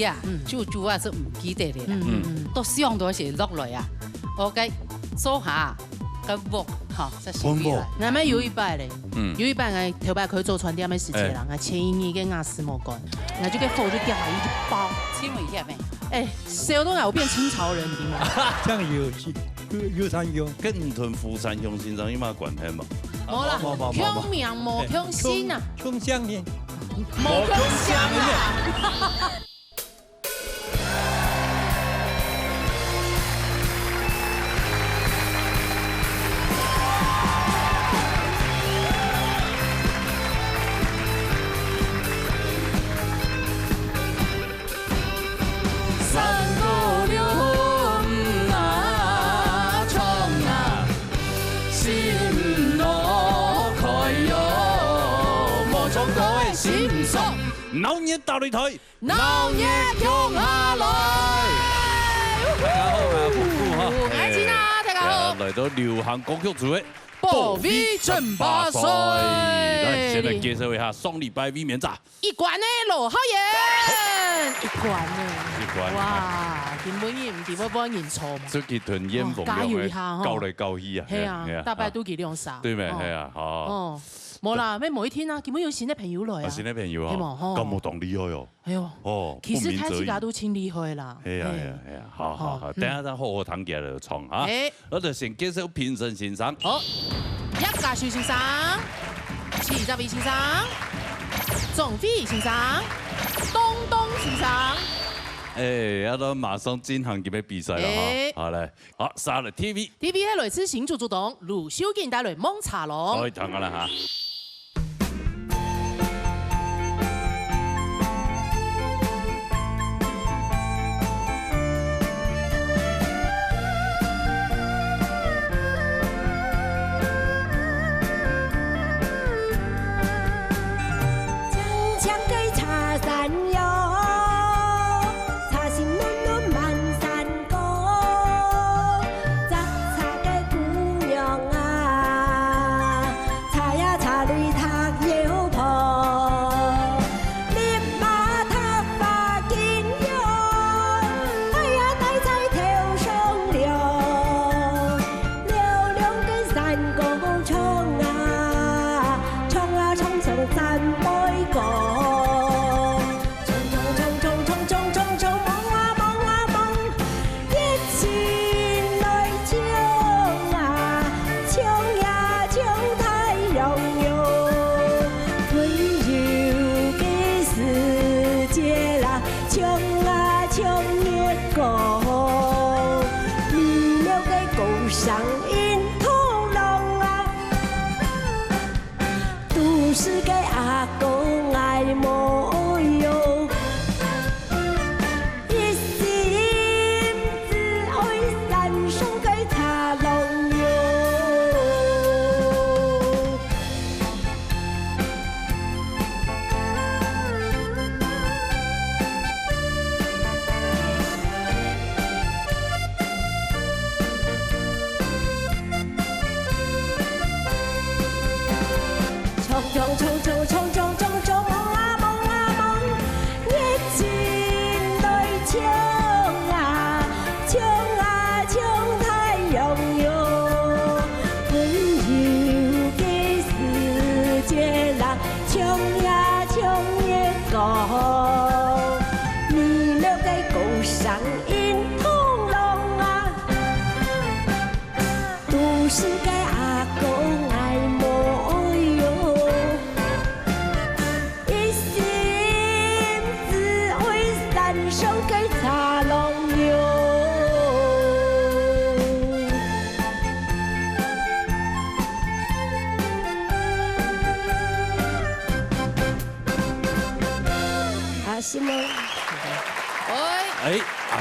啊，就啊是唔記得嘅啦，都想到是落來啊，我嘅做下個木嚇，即係屬於啦。那麼有一擺咧，有一擺我頭擺佢做船店嘅時節啦，我前一年嘅雅斯莫干，我就給火就掉下一包，請問一下咩？哎，誰都我變清朝人，你嘛？這樣有三樣，跟唔同富山鄉先生有乜關係嘛？冇啦，強名冇強心啊，衝相連。冇強相啊！鬧熱大擂台，鬧熱衝下來。大家好，我係福哈，愛情啊，大家好，來到流行歌曲組嘅波 V 正八歲。來，先來介紹一下雙禮拜 V 面咋？一關呢羅浩然，一關呢，一關哇，根本唔掂我幫人錯嘛。出去團煙鳳加油一下救嚟救去啊！係啊，大拜都幾兩殺。對咩？係啊，哦。冇啦，咩每一天啊，根本有新的朋友來啊。新的朋友啊，咁冇當厲害哦。哎呦，哦，其實睇自家都清厲害啦。係啊係啊係啊，好好好，等下等好好談嘅嚟唱啊。我哋先介紹評審先生。好，一家樹先生、齊澤偉先生、總飛先生、東先生。誒，我馬上進行佢嘅比賽啦嚇。好嚟，好，殺嚟 TV。TV 係來自新竹主動，盧秀健帶來蒙茶龍。可以聽我啦嚇。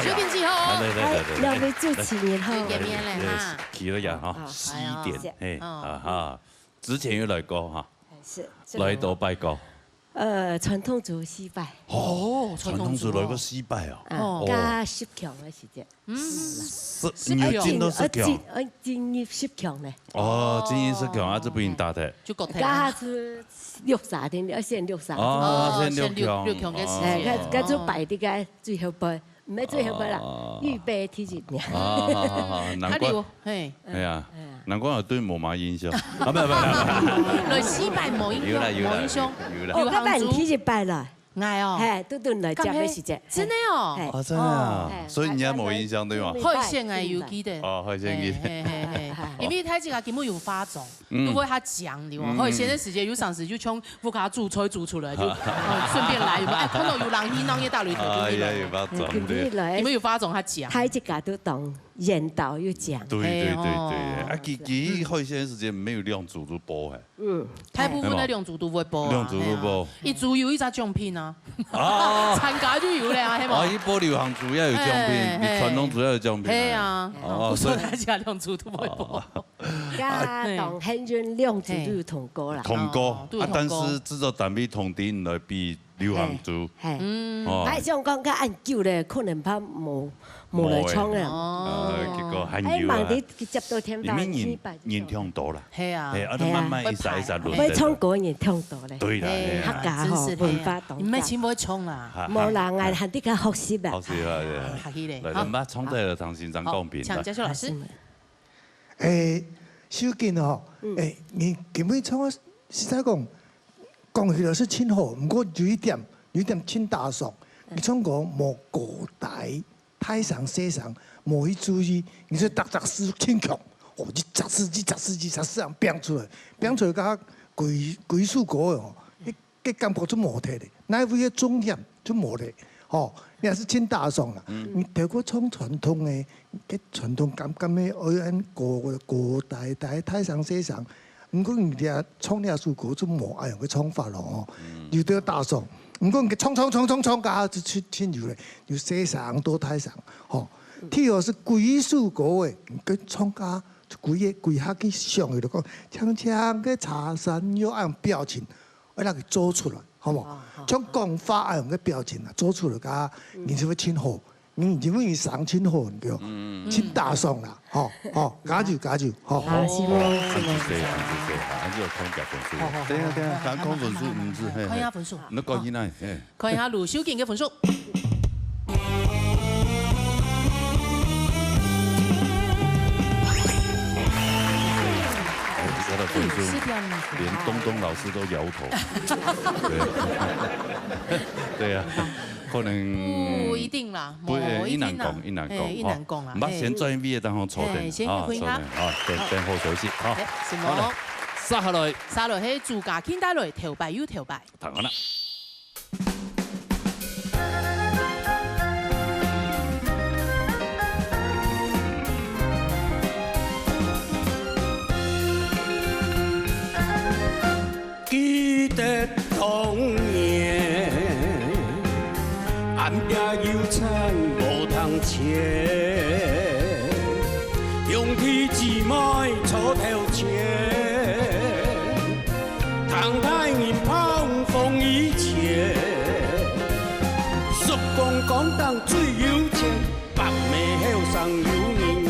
學電之後，兩位主持人好，見面了哈，企咗人哈，西點，之前有來過哈，來到拜過，传统做失败。哦，传统做来个失败哦。加10强的时节。牛筋都10强。精英10强呢。哦，精英10强啊，这不赢打的。就国体。加是63點，先63。哦，先6強。 6強嘅時。加做排啲嘅最後杯，唔係最後杯啦，預備體育呢。難怪。係啊。難怪我對無馬印象。啊，唔係。來失敗冇影響。我今擺唔體育敗啦。係哦。係，都嚟接嘅時節。真的哦。哦，真啊。所以你也冇印象對嗎？海鮮係有記得。哦，海鮮記得。因為睇這個根本有發種，如果他講的話，海鮮的時間有上時就從副卡煮菜煮出來，就順便來，哎，看到有人去弄嘢大擂頭，哎呀，有發種的。因為有發種，他講。睇這個都當引導又講。對，啊，其海鮮時間沒有兩組都播誒。大部分的兩組都會播啊。兩組都播。一組有一隻獎品啊。哦。參加就有啦，係冇。一播流行組要有獎品，你傳統組要有獎品。係啊。哦，所以大家兩組都會播。加當很遠兩組都有通過啦。通過，但是製作單位通知來比流行組。係。係像講個按舊咧，可能怕冇來創啦。結果很有啊。你接到天花板失敗。人聽多啦。係啊。係啊，都慢慢一撒一撒落。會創歌人聽多咧。對啦。客家嗬文化當。唔係錢會創啦。冇啦，我係啲嘅學習啊。學習啊。學習咧。來，咱把創在唐先生講評。請教授老師。小見吼，你基本上實在講起來是真好，不過有一點真大爽。你從講無古代太上西上，無去注意，你說特師真強，哦，你特師人變出來，甲歸屬國哦，佢感覺就無體咧，那位嘅重點就無咧，吼，你也是真大爽啦。你透過從傳統嘅。嘅傳統感嘅愛古代太上西上，唔過人哋創呢首歌就冇愛用嘅創法咯，要都要打上。唔過人哋創架就出天搖咧，要西上到太上，嗬。天後是歸屬歌嘅，佢創架歸下去上去就講，長嘅茶山要愛用表情，我嚟佢做出來，好冇？將講法愛用嘅表情啊，做出來㗎，然之後真好。因為上千號人叫，真大爽啦，加住，好。是喎，按照空格分數。對啊，看講分數唔是。看下分數。你講幾耐？看下盧小健嘅分數。他的分數，連東老師都搖頭。對啊。可能不一定啦，一難講啊。唔係先專業嘅當中坐定，先去下，等好休息，好。好，殺下來係自家傾帶來，調擺又調擺。當然啦。記得童年。暗夜憂慘無通車，用鐵枝麥鋤頭前，窗台面碰風雨前，叔公講當最有錢，北美後上有人緣，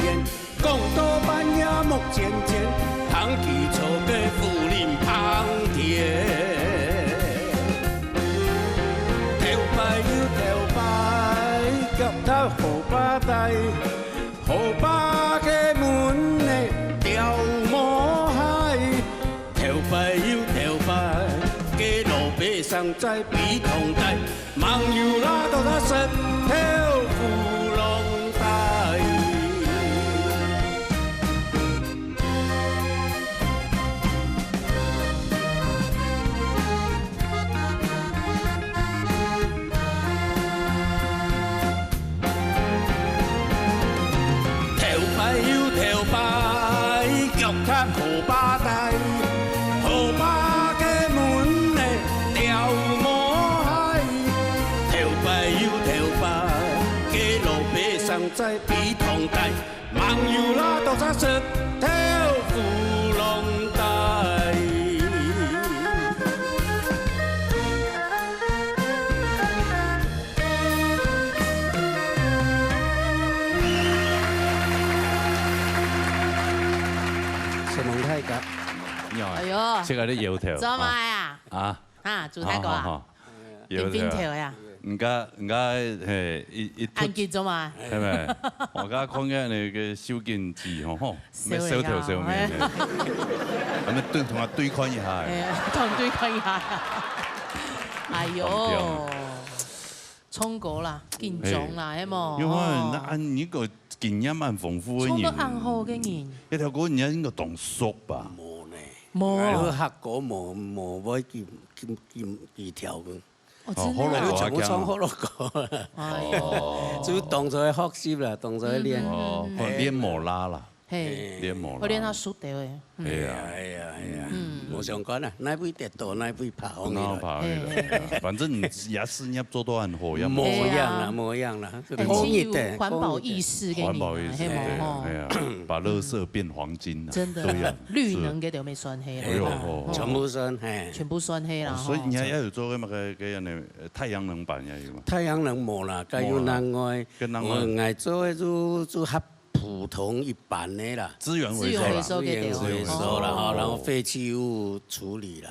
講到半夜木漸漸，通去草嘅富林旁田。河巴大，河巴嘅門呢條魔海，條牌又條牌，嘅路邊上在比同大，網友拉到他身條芙蓉帶。河巴大，河巴嘅門呢條魔海，條牌又條牌，嘅路邊上在比同大，網友拉到他十條芙蓉帶。样啊！哎呦，切下啲油條。做咩啊？啊，做泰國啊？邊條呀？唔該，一按揭咗嘛？係咪？我而家講緊你嘅小件字嗬，咩小條上面嘅，咁啊同我對抗一下。同對抗一下。哎呦，衝過啦，見種啦，係冇？因為按呢個經驗蠻豐富嘅人。衝得硬好嘅人。一條歌人家應該當熟吧？冇呢。冇。客果冇可以見條嘅。哦，真係全部創好多個啦，就當作學習啦，當作練。哦，練磨拉啦，練磨拉。我練下熟掉嘅。係啊，冇相干啊，哪會跌倒，哪會跑嘅。反正也是入做到很好，冇樣啦。很有環保意識嘅環保意識，係啊，把垃圾變黃金啊，真的，綠能嘅就未算氣啦，全部算係，全部算氣啦。所以你還要做咁嘅人哋太陽能板也有嘛？太陽能冇啦，該有人愛做嘅就合。普通一般的啦，資源回收啦，然後廢棄物處理啦，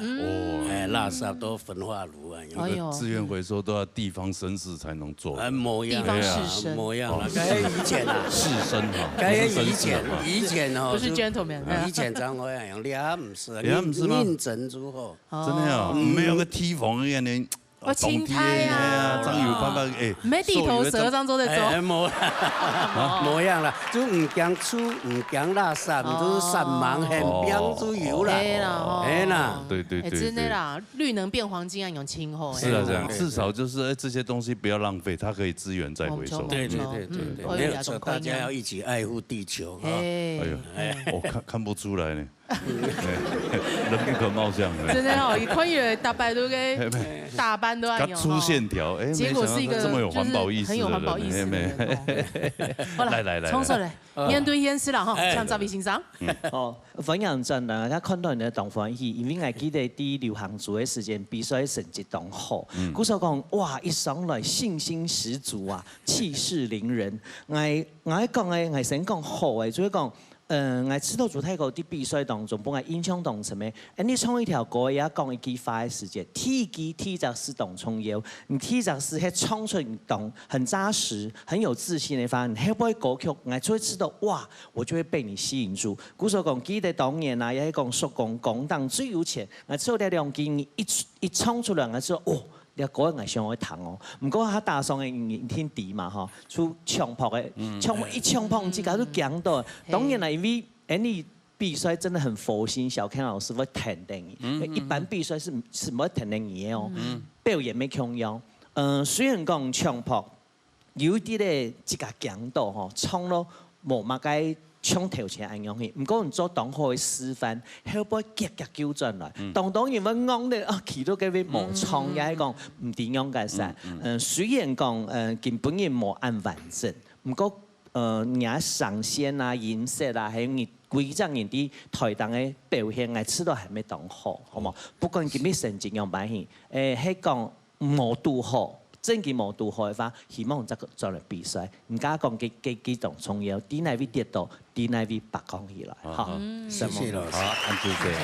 垃圾都焚化爐啊，資源回收都要地方紳士才能做，地方士紳，模樣啦，該以前啊，士紳哈，該以前哦，不是 gentleman， 以前張學友兩唔是，認真之後，真的啊，沒有個提防一樣的。我青苔啊，張油爸爸誒，唔係地頭蛇張做得做，冇樣啦，就唔驚粗，唔驚垃圾，唔都散盲很邊就有啦，係啦，對，真的啦，綠能變黃金要用清貨，是啊，這樣至少就是這些東西不要浪費，它可以資源再回收。對，沒有錯，大家要一起愛護地球。哎呦，我看不出來呢。人不可貌相。真的哦，一看以為大白都給大班都要用。粗線條，哎，結果是一個這麼有環保意識，很有環保意識的人。好啦，來，衝出來，面對現實啦哈，請這位先生。哦，非常真啦，我看到你當歡喜，因為我記得啲流行組嘅時間比賽成績當好，古時候講哇一上來信心十足啊，氣勢凌人。我講嘅我先講好嘅，就係講。我知道做泰國啲比賽當中，幫我印象當什麼？你唱一條歌也講一句話嘅時間，體則是當重要，你體則是係唱出當很紮實、很有自信嘅話，你會不會歌曲？我就會知道哇，我就會被你吸引住。古時候講記得當年啊，也係講說講黨最有錢，我做啲兩句，你一唱出來，我就哦。你嗰個藝上去彈哦，唔過佢打上嘅言天地嘛嗬，出槍炮嘅，一槍炮之間都講到。當然啦，因為你比賽真的很佛心，小 Ken 老師會彈定你。一般比賽是唔會彈定你嘅哦，表演沒重要。雖然講槍炮有啲咧即個講到嗬，唱咯冇乜嘅。搶頭前安樣去，唔過唔做當好嘅示範，後背夾糾正來。當然乜講咧啊，佢都嗰啲冇創，也係講唔點樣嘅事。雖然講根本嘅冇按完整，唔過人上線啊、演色啊，還有你規整人啲台檔嘅表現，我知道係咪當好，好冇？不管佢咩成績樣擺去，係講冇拄好。真嘅冇拄好嘅話，希望再嚟比賽。唔加講幾種重要，啲內會跌到，啲內會白講起來。好，謝謝老師。好，按住先，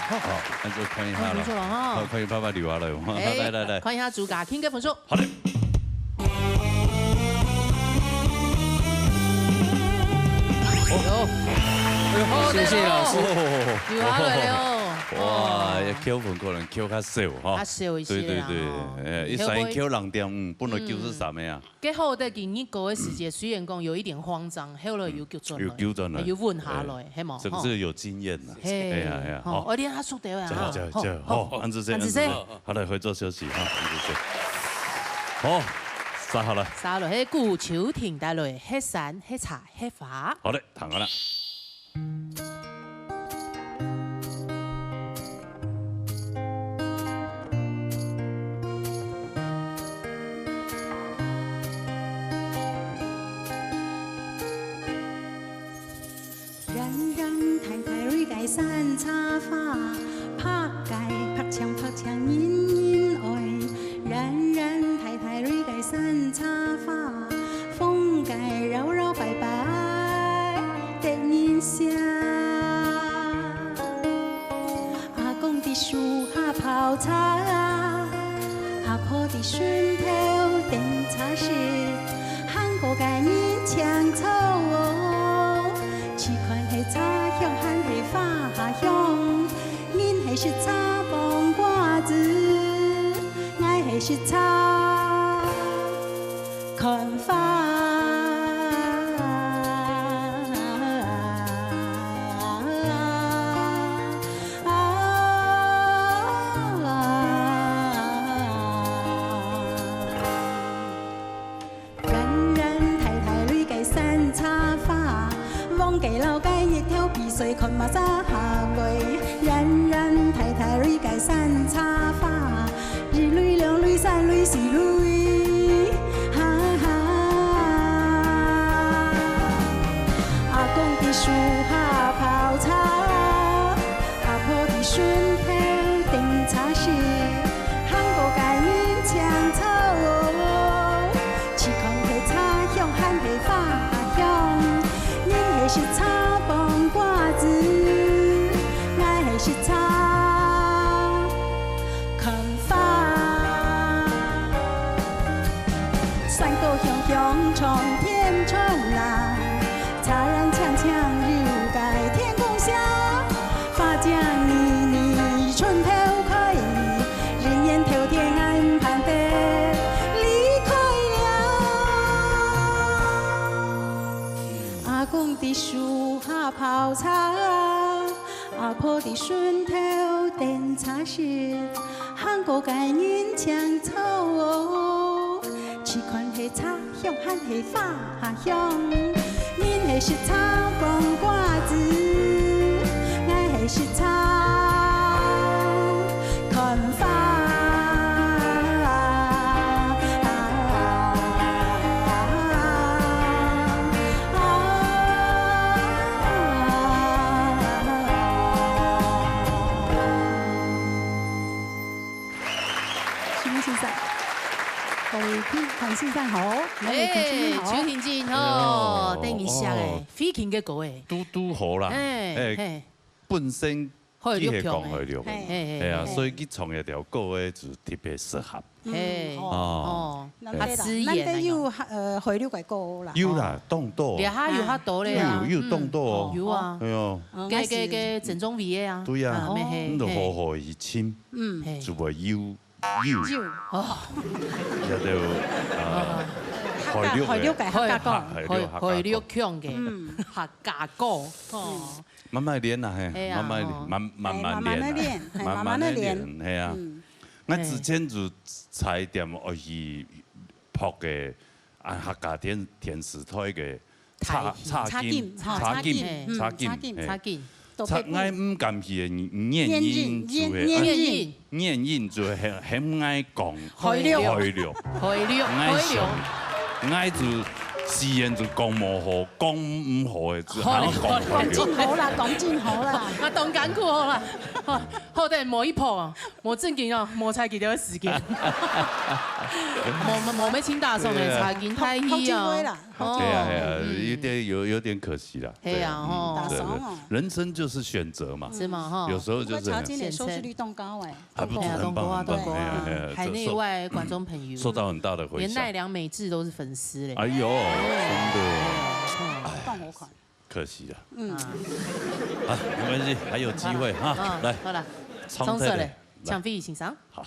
好，按住看一下啦。好，可以爸爸留下來。來，看一下主家傾嘅分數。好的。謝謝老師。留下來了。哇，扣分可能扣較少哈，較少一些啦。對，一三扣2點，本來就是啥物啊？幾好的見呢個時節，雖然講有一點慌張，後來又糾正來，又穩下來，係冇？這個有經驗啦。係啊，好，我練下速度啊。好，按住先，好嚟去做休息哈，按住先。好，殺好了。殺落去古秋亭帶來，黑山黑茶黑花。好的，彈完啦。山茶花，拍界拍槍煙愛，人人太太蕊界山茶花，風界繞繞擺擺，定茶，阿婆的顺头等茶时，韩国嘅人抢草哦，只看係茶香，還係花香，人係食茶幫瓜子，愛係食茶看花。 水看馬沙下位，人人太太蕊解散茶花，日蕊兩蕊三蕊四蕊，哈哈。阿公的樹下泡茶，阿婆的順頭頂茶時，韓國嘅人搶草哦，只看係茶香，還係花香，人係食茶。 是茶看花，山歌香香冲天春啊，茶人锵锵入盖天空下，花江泥泥春头开，人烟头天安排的离开了，阿公的树下泡茶。 阿婆的順頭等茶時，韓國嘅人搶草哦，只看係茶香，還係花香，人係食茶幫瓜子，愛係食茶看花。 韓先生好，邱庭進哦，等一下誒，飛琴嘅歌誒，拄好啦，本身佢係講佢了，係啊，所以佢創一條歌誒就特別適合。哦，他自然咱有會了嘅歌啦。有啦，當多。你下有較多咧啊？有當多哦。有啊。係啊。嘅鄭中偉嘅啊。對啊。咁就好好以前，就話有。 哦，有條海陸嘅客家歌，海陸腔嘅客家歌，哦，慢慢練啊，係，慢慢練，慢慢練，係啊。我之前就踩點我去學嘅客家電視台嘅茶經。 我唔敢去念音就係愛講海陸，愛就自然就講冇好，講唔好嘅就講真好啦，講真好啦，我當緊佢好啦，好哋摸一破啊，摸正經啊，摸才幾條時間，摸咩清大送嘅茶經太稀啊。 對啊，有點可惜啦。係啊，哦，人生就是選擇嘛。是嘛，哈。有時候就是茶經的收視率都高哎。還不錯，很棒，海內外觀眾朋友受到很大的回響。連奈良美智都是粉絲嘞。哎呦，真的。放我款。可惜了。啊，沒關係，還有機會哈。來，好了，棕色的，搶飛欣賞。好。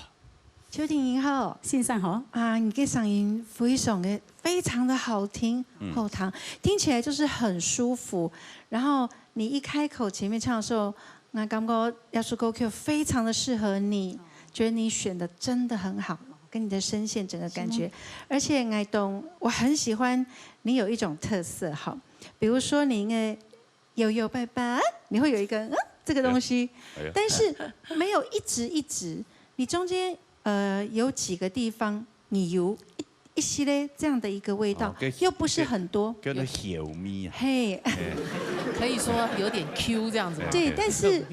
邱庭瑩好，先生好啊！你嘅嗓音非常的好聽，後堂聽起來就是很舒服。然後你一開口前面唱的時候，我感覺要說歌曲非常的適合你，覺得你選的真的很好，跟你的聲線整個感覺。而且愛東，我很喜歡你有一種特色，好，比如說你嘅悠悠拜拜，你會有一個這個東西，但是沒有一直，你中間。有幾個地方你有一些咧這樣的一個味道，又不是很多。叫做小咪啊。嘿，可以說有點 Q 這樣子。對，但是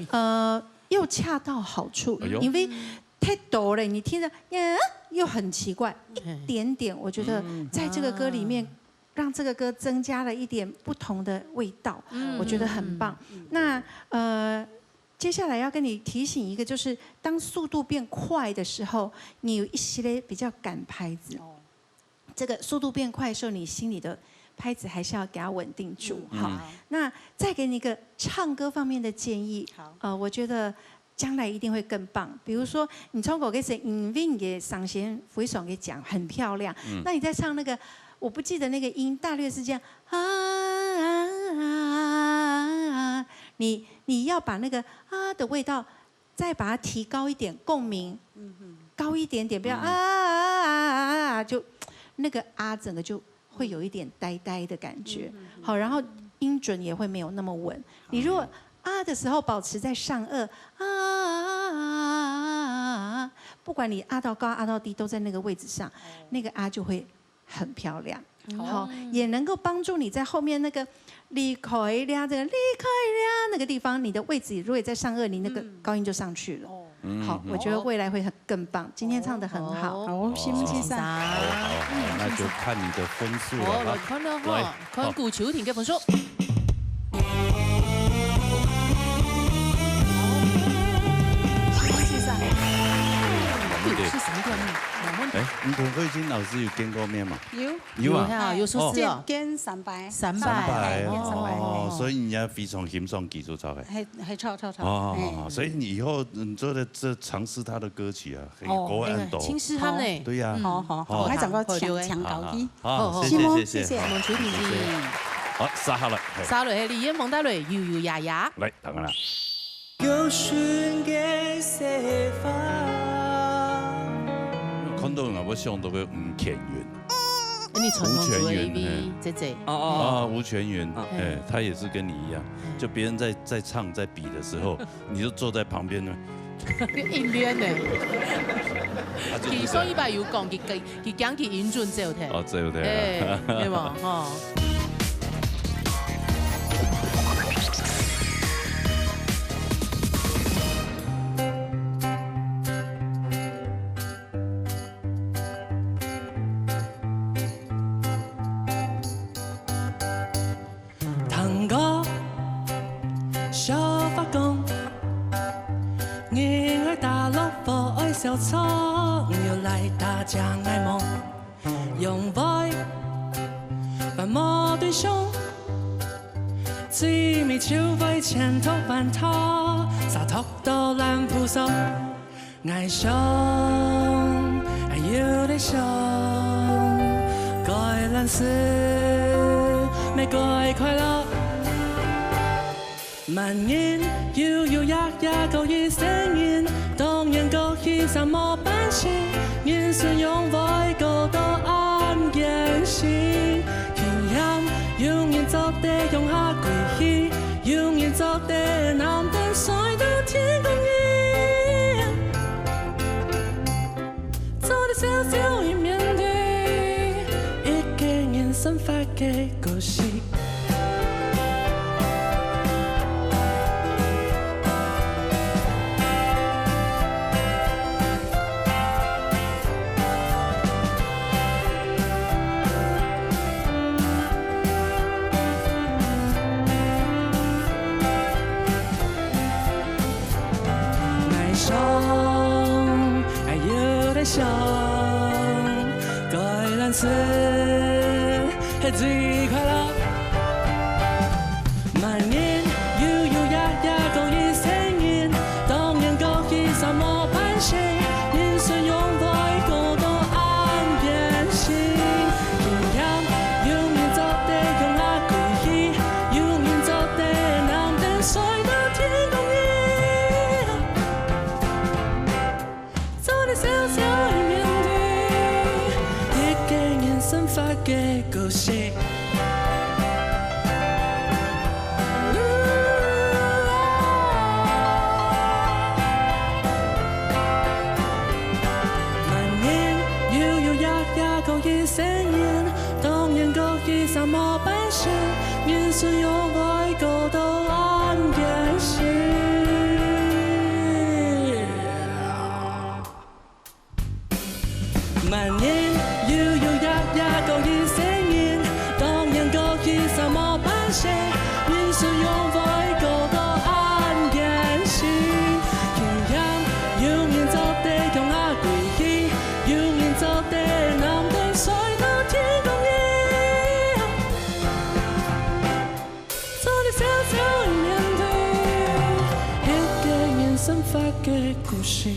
又恰到好處，因為太多了，你聽着又很奇怪，一點點，我覺得在這個歌裡面，讓這個歌增加了一點不同的味道，我覺得很棒。那接下来要跟你提醒一个，就是当速度变快的时候，你有一些比较赶拍子。这个速度变快的时候，你心里的拍子还是要给它稳定住。好，那再给你一个唱歌方面的建议。我觉得将来一定会更棒。比如说，你唱歌给谁，音韵给上弦回爽给讲很漂亮。那你在唱那个，我不记得那个音，大略是这样你要把那个啊的味道，再把它提高一点，共鸣，高一点点，不要就那个啊整个就会有一点呆呆的感觉。好，然后音准也会没有那么稳。你如果啊的时候保持在上颚不管你啊到高啊到低都在那个位置上，那个啊就会很漂亮。好，也能够帮助你在后面那个离开了那个地方，你的位置如果也在上颚，你那个高音就上去了。好，我觉得未来会更棒。今天唱得很好，好，心情上，那就看你的分数了。来看了哈，看古球婷嘅分数。心情上，是什么调面？哎，你同慧晶老师有见过面吗？有啊，有数字哦，見300，所以你要非常欣賞技術操嘅。係錯。哦，所以你以後你做的嘗試他的歌曲啊，可以高安度。青師他呢？對呀。好，我喺整個搶高啲。好，謝謝。我們球婷姐。好，殺下來。殺落去，李嫣蒙大雷，搖搖呀呀。來，等下啦。看到我想到個吳乾元，你傳統做 AV， 姐吳乾元，哎，他也是跟你一樣，就別人在唱在比的時候，你就坐在旁邊呢，應變呢。其實伊把有講，佢講佢音準最好聽。哦，最好聽。對嘛，哦。小草又来大家爱梦，用爱把魔对象，最美就为前头万套，洒脱到蓝菩萨，爱上爱有点伤，该蓝色玫瑰快乐。蔓延悠悠呀呀高于声音，当然高于什么半线，人生用爱高到安言心，天阳永远走得用下归去，永远走得南边晒到天空里，走的小小一面对，一个人生发嘅故事。想，该蓝色系最快乐。蔓延悠悠呀呀高于声音，当然高于什么半线，人生用爱高到安变心，一样永远走得用下归去，永远走得南边晒到天空里，走的小小。发嘅故事，蔓延悠悠呀呀高于声音，当然高于什么半线，人生用爱高到安言心。蔓延悠悠呀呀高于声音，当然高于什么半线，人生用爱高到安言心。嘅故事。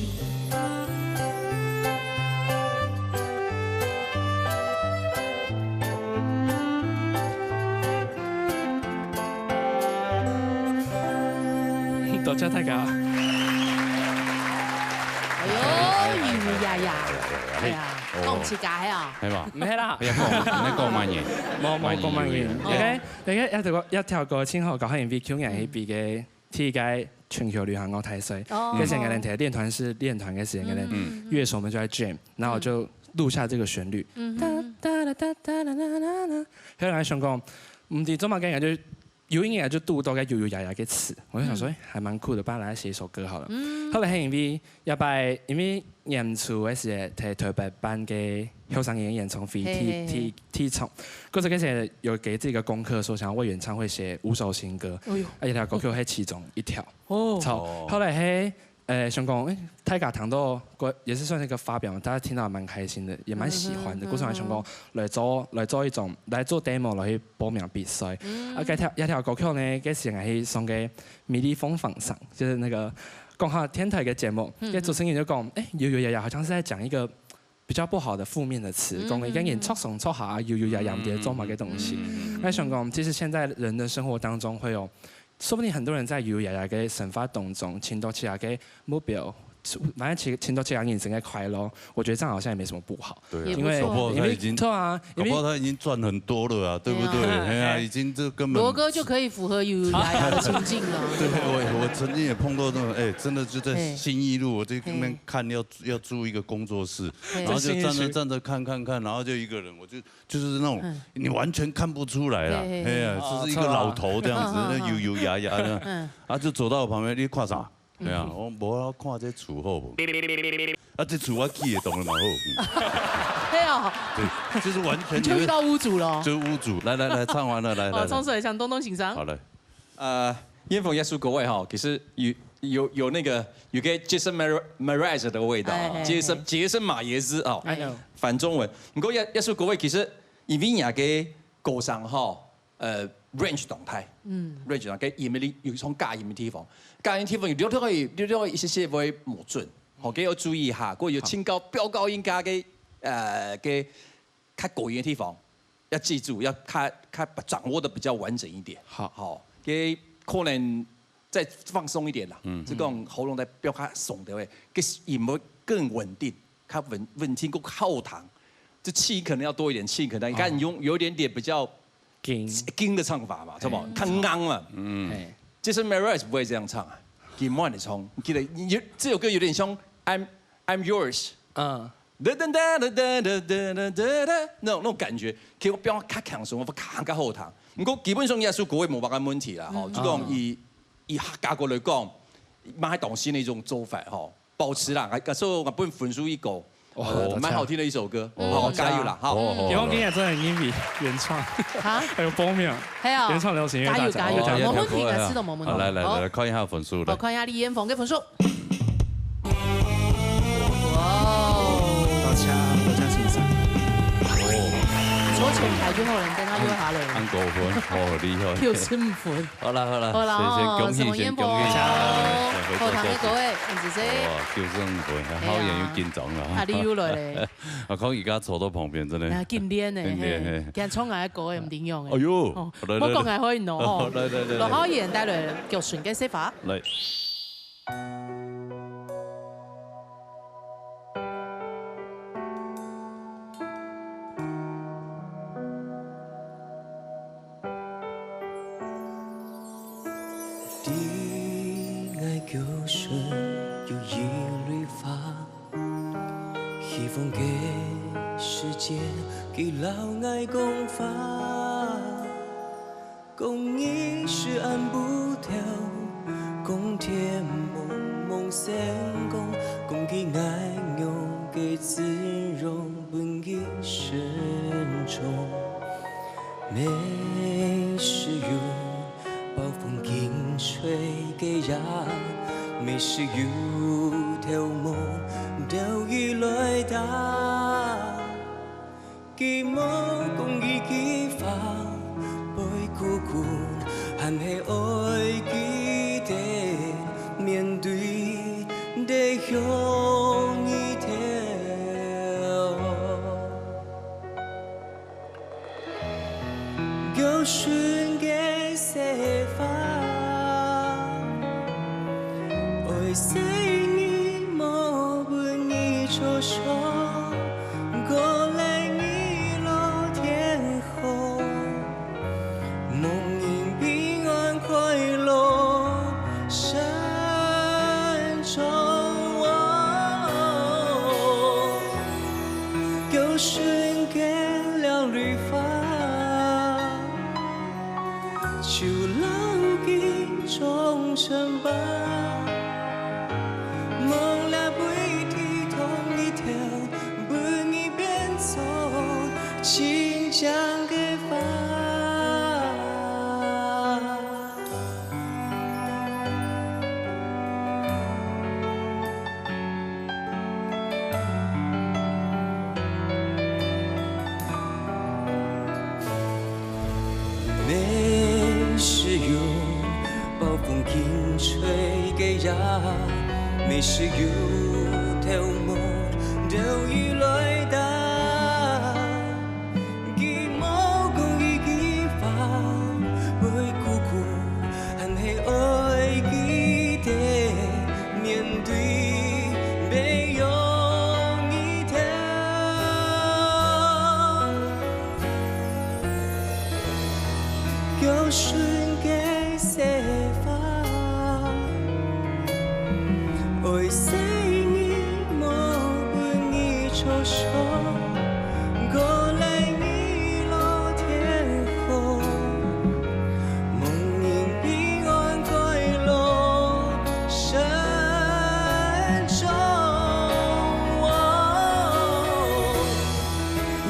多謝大家。哎呦，搖搖呀呀，係啊，講唔似解啊，係嘛？唔係啦，你講乜嘢？冇講乜嘢。你一條歌前後搞下 MV， 去年去比嘅第一屆全球旅行樂大賽，嗰時我哋練團是練團嘅時間，我哋樂手們就在 jam， 然後我就錄下這個旋律。後來想講，唔知做乜嘅就有音樂就讀到個搖搖呀呀嘅詞，我就想說，還蠻酷的，不然來寫一首歌好了。後來喺 MV 一擺，因為年初嗰時睇特別班嘅後生演員從 T 場，嗰時有給自己個功課，說想要為演唱會寫5首新歌，而且條歌曲係其中一條。後來喺想講，大家聽到也是算是一個發表，大家聽到蠻開心的，也蠻喜歡的。嗰時還想講來做一種來做 demo 來去報名比賽。一條歌曲呢，嗰時係送給米粒蜂訪上，就是那個講下天台嘅節目。嘅主持人就講，搖搖呀呀，好像是在講一個比較不好的負面的詞，講一個人錯上錯下搖搖呀呀嘅做乜嘅東西。我想講，其實現在人的生活當中會有。說不定很多人在搖搖呀呀嘅生活當中，尋到其他嘅目標，反正尋到其他人生嘅快樂，我覺得這樣好像也沒什麼不好。對，因為他已經，錯啊，搞不好他已經賺很多了啊，對不對？哎呀，已經這根本。羅哥就可以符合搖搖呀呀的情境了。對，我曾經也碰到那種，真的就在信義路，我在那邊看要租一個工作室，然後就站着看，然後就一個人，我就是那種你完全看不出來啦，哎呀，就是一個老頭這樣子，那搖搖呀呀的，啊就走到我旁邊，你看啥？係啊，我冇啊，看這厝好無？啊，這厝我起的當然蠻好。係啊，對，就是完全就遇到屋主了。就屋主，來，唱完了，來。沖水向東東欣賞。好嘞。煙鳳一輸各位哈，其實有那個有個 Jason Mraz 的味道傑森馬耶斯啊，反中文。不過一輸各位其實因為人嘅歌聲哈，range 動態，range 動態嘅音樂有從加音嘅地方。加音地方有啲可以一些會冇準，好，嘅要注意一下。嗰有清高飆高音加嘅較高音嘅地方，要記住，要掌握得比較完整一點。好，嘅可能再放鬆一點啦。即講喉嚨再飆較鬆啲位，嘅音會更穩定，較穩定個後堂，這氣可能要多一點，氣可能你看你用有點比較硬的唱法嘛，是吧？太硬嘛。Jason Mraz 不會這樣唱啊，給慢點唱。記得這首歌有點像 I'm Yours， 那種感覺，其實我比較較強勢，我較較後堂。不過基本上也是各位冇乜問題啦，吼，就講以客家歌來講，蠻當時那種做法，吼，保持啦，所以我本分數一個，蠻好聽的一首歌，好，加油啦，好。因為今日真係英語原創，還有報名，原創流行樂大獎，加油，冇問題嘅，知道冇問題。來，看一下分數，我看一下李彥峰嘅分數。多謝先生。坐前排最後人跟他約下嚟。按5分，好厲害。跳15分。好啦，恭喜，恭喜，後堂嘅各位，唔知先。哇，跳15分，好演又緊張啦。啊，你又來咧。我講而家坐到旁邊真係。經典嘅，今日創下一個唔點用嘅。哎呦，我講係可以攞。落口藝人帶來腳船嘅寫法。嚟。公一时按不掉，公天梦梦成功，公给爱用给自容本一生中，没事有暴风劲吹给呀，没事有条梦掉一来打，给梦公一给发。孤苦還係愛記得面對叫瞬嘅西方，为谁你莫问你抽手，过来你落天后，梦迎平安快乐山中，叫瞬嘅亮绿发。就牢记忠诚吧，梦了不一提同一条，不一边走，请将给发。没事有暴风劲吹给呀，没事有头毛都已来打，寂寞共一起发，不会孤苦，还没爱记得面对没有一条。叫瞬嘅西方，为谁你莫问你抽手，过来你落天后，梦迎平安快乐山中，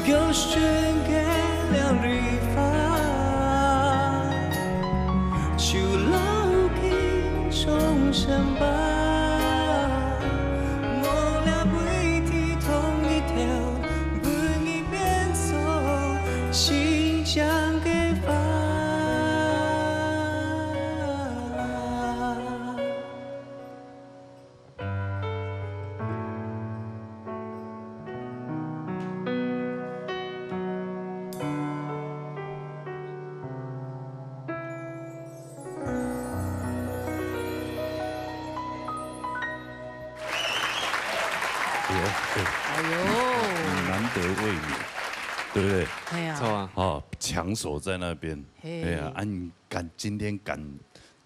叫瞬嘅亮绿发。就牢记终身吧，梦了不一提同一条，不一边走，请将给发。哎呦，难得为你，对不对？哎呀，错啊，哦，强手在那边，哎呀，你今天敢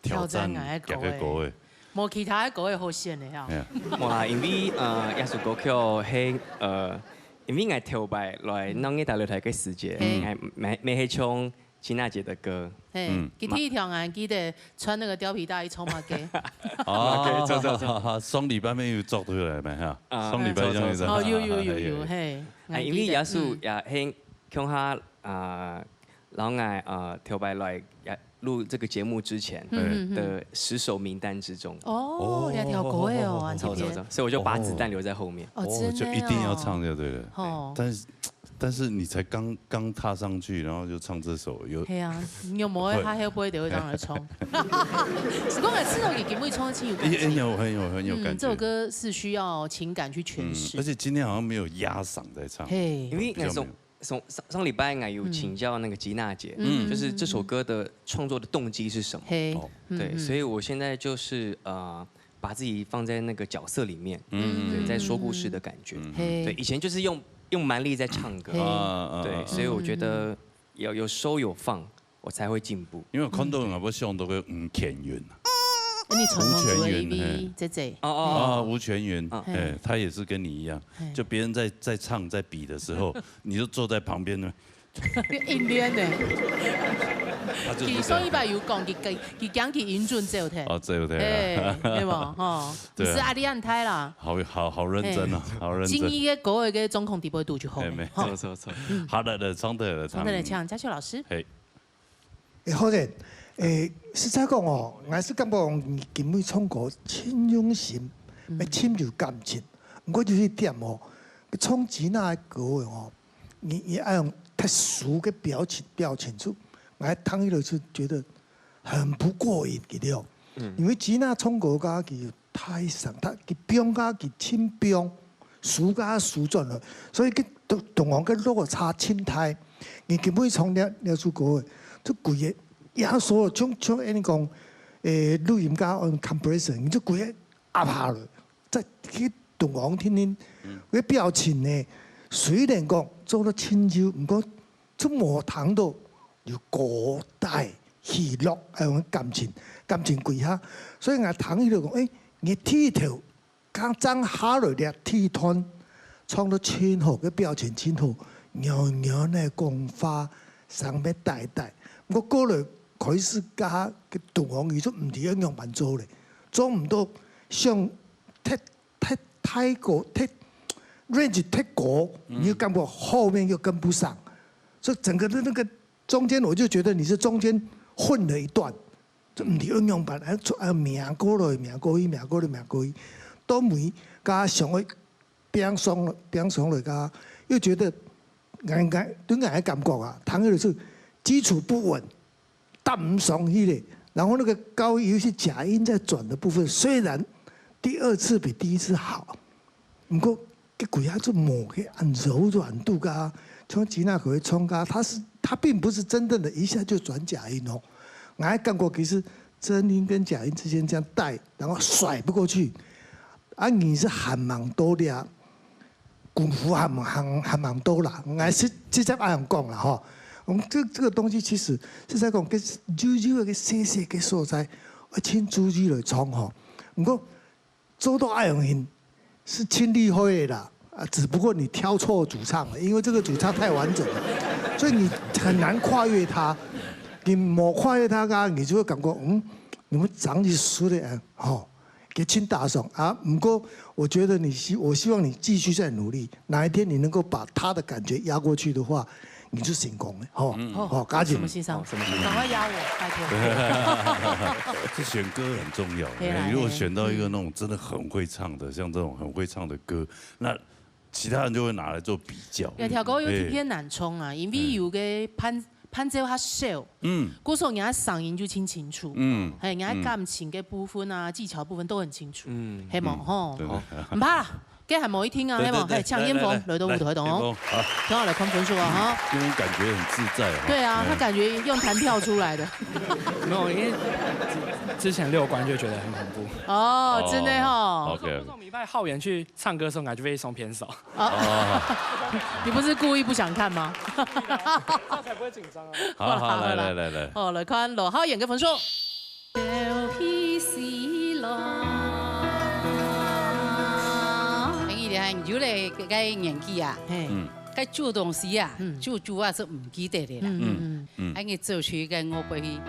挑战夹个国位，无其他的国会好选的呀。哇，因为艺术歌曲係因為我頭擺來弄嘅大擂台嘅時節，沒係唱吉娜姐的歌。集體條案記得穿那個貂皮大衣衝馬雞。哦，走，雙禮拜沒有做回來沒哈？雙禮拜這樣子。哦，有，嘿。因為藝術也係向下然後我頭擺來錄這個節目之前的10首名單之中。哦，兩條歌哎哦，錯，所以我就把子彈留在後面。哦，真的就一定要唱就對了。哦。但是你才剛踏上去，然後就唱這首，有。係啊，有冇喺下杯就會讓人衝。是講係知道給妹衝得起有感覺。很有感覺。這首歌是需要情感去詮釋。而且今天好像沒有壓嗓在唱。因為上禮拜我有請教那個吉娜姐，就是這首歌的創作的動機是什麼？對，所以我現在就是把自己放在那個角色裡面，對，在說故事的感覺。對，以前就是用蠻力在唱歌，對，所以我覺得有收有放，我才會進步。因為我看到人我上到個吳乾元。你傳統嘅 AV 姐吳乾元，哎，他也是跟你一樣，就別人在唱在比的時候，你就坐在旁邊呢。應練呢？其實上禮拜有講，佢講佢英俊走睇。哦，走睇。對嘛？哦，不是阿里安泰啦。好認真啊，好認真。今一個國嘅總統地位度就好。錯。好的，唱得唱。嘉秀老師。好嘅。實在講哦，我是感覺你根本唱歌真用心，深入感情。我就是點哦，唱吉娜的歌哦，你要用特殊的表情出，我聽了就覺得很不過癮嘅了。因為吉娜唱歌家佢太上，佢變家佢輕變，輸家輸盡了，所以佢同我嘅落差真大。你根本唱了首歌。这规个压缩了，像安尼讲，录音加 compression， 你就规个压下了，再去动王听听，个表情呢，虽然讲做得亲像，不过这无谈到有古代喜乐还有感情贵下，所以我谈伊就讲，你剃头，刚张下来的剃团，创得亲好个表情亲好，娘娘的讲法上要带，我过来开始加个动王伊就唔伫一样版做咧，做唔到像太过range 太高，你就感觉后面又跟不上，所以整个的那个中间，我就觉得你是中间混了一段，就唔係應用版，名過來，都每加上去變上來加，又覺得對眼嘅感覺啊，彈起來是基礎不穩，搭唔上去咧，然後那個高尤其假音在轉的部分，雖然第二次比第一次好，不過個鬼下就冇嘅按柔軟度噶，像吉娜可會衝噶，它並不是真正的一下就轉假音哦。我還感覺其實真音跟假音之間這樣帶，然後甩不過去，你是還蠻多的啊，功夫還蠻多啦。我是直接按樣講啦吼。我們這個東西其實是在講跟柔嘅細嘅所在，我請注意來創吼。不過做到按樣音是挺厲害的啦，只不過你挑錯主唱了，因為這個主唱太完整了，所以你很難跨越它。你冇跨越它噶，你就會感覺你們長期輸的給請打上啊。不過我覺得我希望你繼續再努力，哪一天你能夠把他的感覺壓過去的話，你就成功了。加緊。什麼先生？趕快壓我，拜託。這選歌很重要。你如果選到一個那種真的很會唱的，像這種很會唱的歌，那其他人就會拿來做比較。條歌有啲偏難衝啊，因為有個潘姐較少，嗰時候人家嗓音就清楚，係人家感情嘅部分啊、技巧部分都很清楚，係冇吼，唔怕啦，今日係冇一聽啊，係冇，係搶煙風來到舞台度，挺好嚟看分數啊，哈，因為感覺很自在。對啊，他感覺用彈跳出來的。沒有，因為之前6關就覺得很恐怖。哦，真的哈。這種禮拜浩然去唱歌的時候，感覺非常偏少。你不是故意不想看嗎？這樣才不會緊張啊。好，來。好，來看羅浩然嘅分數。有咧個年紀啊，個做東西啊，做啊是唔記得的啦。我做出嘅我背，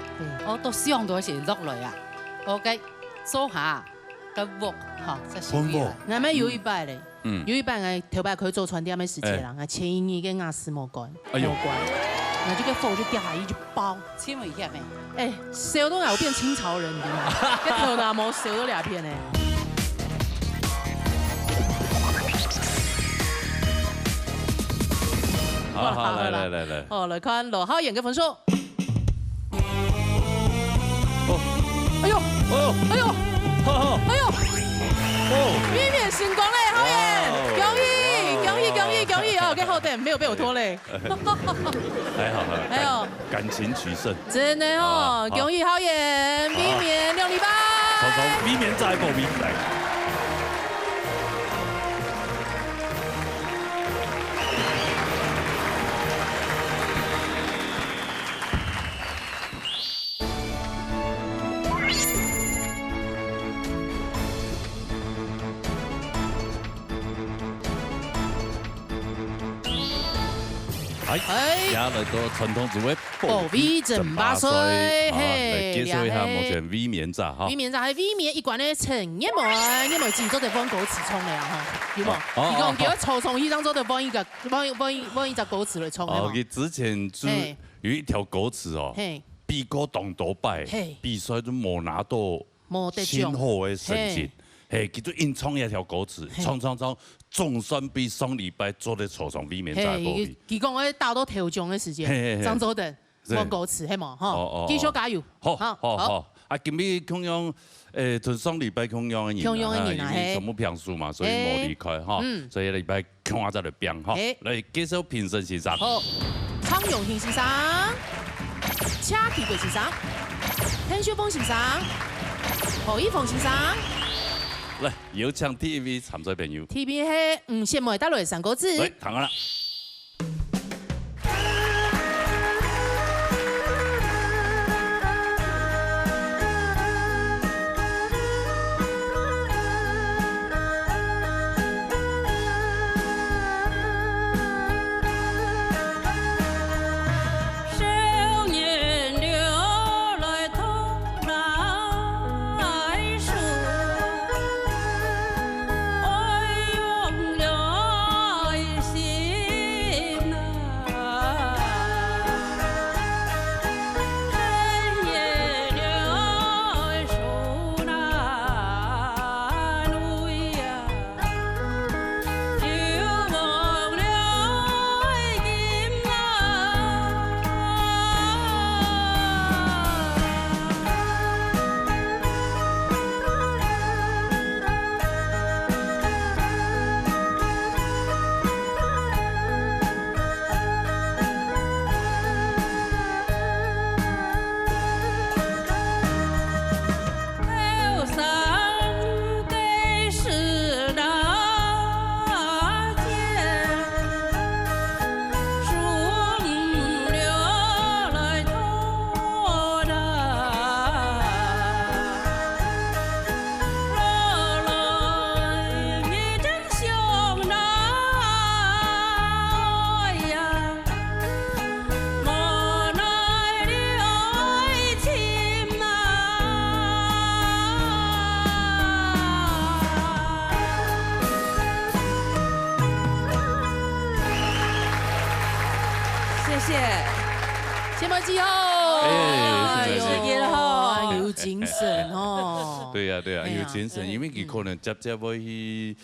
我都想到時落來啊，我個做下個鑊嚇，即係。那麼有一擺咧，有一擺我頭擺佢做傳遞咩事情啦，我前一年嘅雅思冇關，我這個火就掉下一就爆，千萬險誒，燒到我變清朝人，你知嗎？個頭拿毛燒到2片咧。好，來。好，來看羅浩然嘅分數。哎呦，避免成功嘞，浩然，恭喜哦，跟後段沒有被我拖累。還好，感情取勝。真的哦，恭喜浩然，避免6禮拜。從避免再報名來。而家嚟到傳統組嘅寶貝正8歲，嚟介紹一下目前 V 面炸哈。V 面炸係 V 面一關嘅陳一梅，因為自己做對方歌詞衝嚟啊哈，有冇？佢講叫我從一張做對方一隻歌詞嚟衝嘅嘛。佢之前就有一條歌詞哦，比過當多擺，比賽都冇拿到先好嘅成績。叫做硬創一條歌詞，創，總算比上禮拜做得錯上 V 面炸寶貝。佢講我打到頭獎嘅時間，張周等放歌詞係嘛？哈，繼續加油。好。啊，今日同樣從上禮拜同樣嘅人，因為全部評輸嘛，所以冇離開哈。所以禮拜看下再嚟變哈。嚟介紹評審先生。好，蒼永慶先生车奇贵先生，天秀峰先生，何一峰先生。来，有请 TV 参赛朋友。TV 係羨慕得來三個字。嚟，行啦。谢莫之后，有精神哦。对呀，有精神，因为佢可能接會去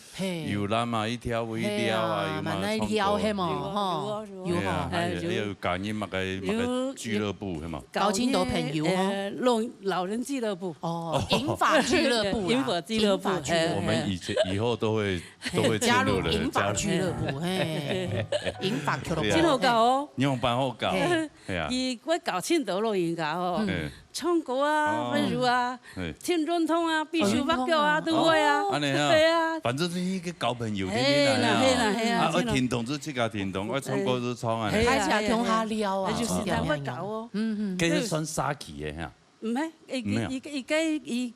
遊覽啊，去跳舞去撩啊，有嘛唱歌，係嘛，嗬，有嘛，有教人乜嘅俱樂部係嘛，搞清到朋友老人俱樂部哦，銀髮俱樂部，銀髮俱樂部，我們以後都會加入銀髮俱樂部，銀髮俱樂部，真好搞哦，樣板好搞，係啊，我搞青島露營㗎哦。唱歌啊，例如啊，聽總統啊，必須發表啊，都會啊，對啊，反正是一個交朋友的人啊，我聽同就即刻聽同，我唱歌就唱啊，開始同下聊啊，就是咁樣搞哦，其實算沙期嘅嚇，唔係，而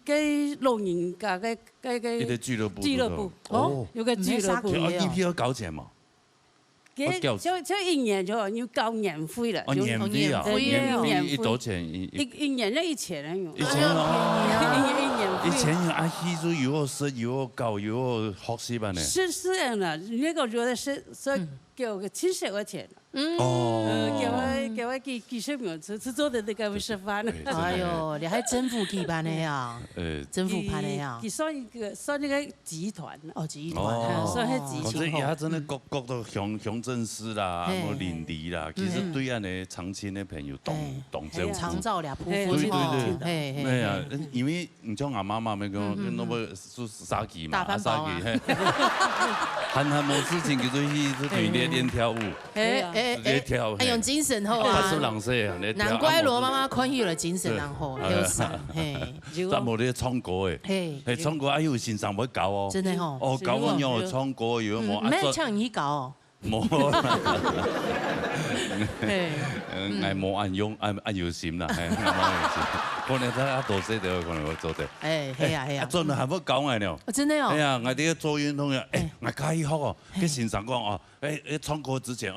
家露營㗎嘅一個俱樂部，哦，有個俱樂部，一批要搞錢嘛。就一年就要交年費了，年費啊，年費多錢？一年就1000人用。1000哦，以前阿希都有我食，有我教，有我學習班呢。是這樣的，那個覺得是給我70塊錢。給我幾十秒是做的那個示範。哎呦，你還真副機班的呀？真副班的呀？算那個集團哦，集團，算係集團。或者而家真係各都鄉鎮市啦，冇鄰里啦，其實對安尼長青的朋友懂這。長照倆夫婦。對，係啊，因為唔像阿媽媽咪講，那麼是沙記嘛，沙記，閒冇事情就去練跳舞。用精神好啊！難怪羅媽媽看起來精神人好，有神嘿。但冇你唱歌誒，係唱歌哎呦，線上唔會搞哦。真係哦。哦，搞我樣唱歌，如果冇。唔係唱你搞哦。冇。係冇按用按有心啦，係冇有心。可能睇下多些啲，可能會做啲。係啊。真係冇搞我呢。真的哦。係啊，我哋做運動嘅，我介意學哦。佢線上講哦，唱歌之前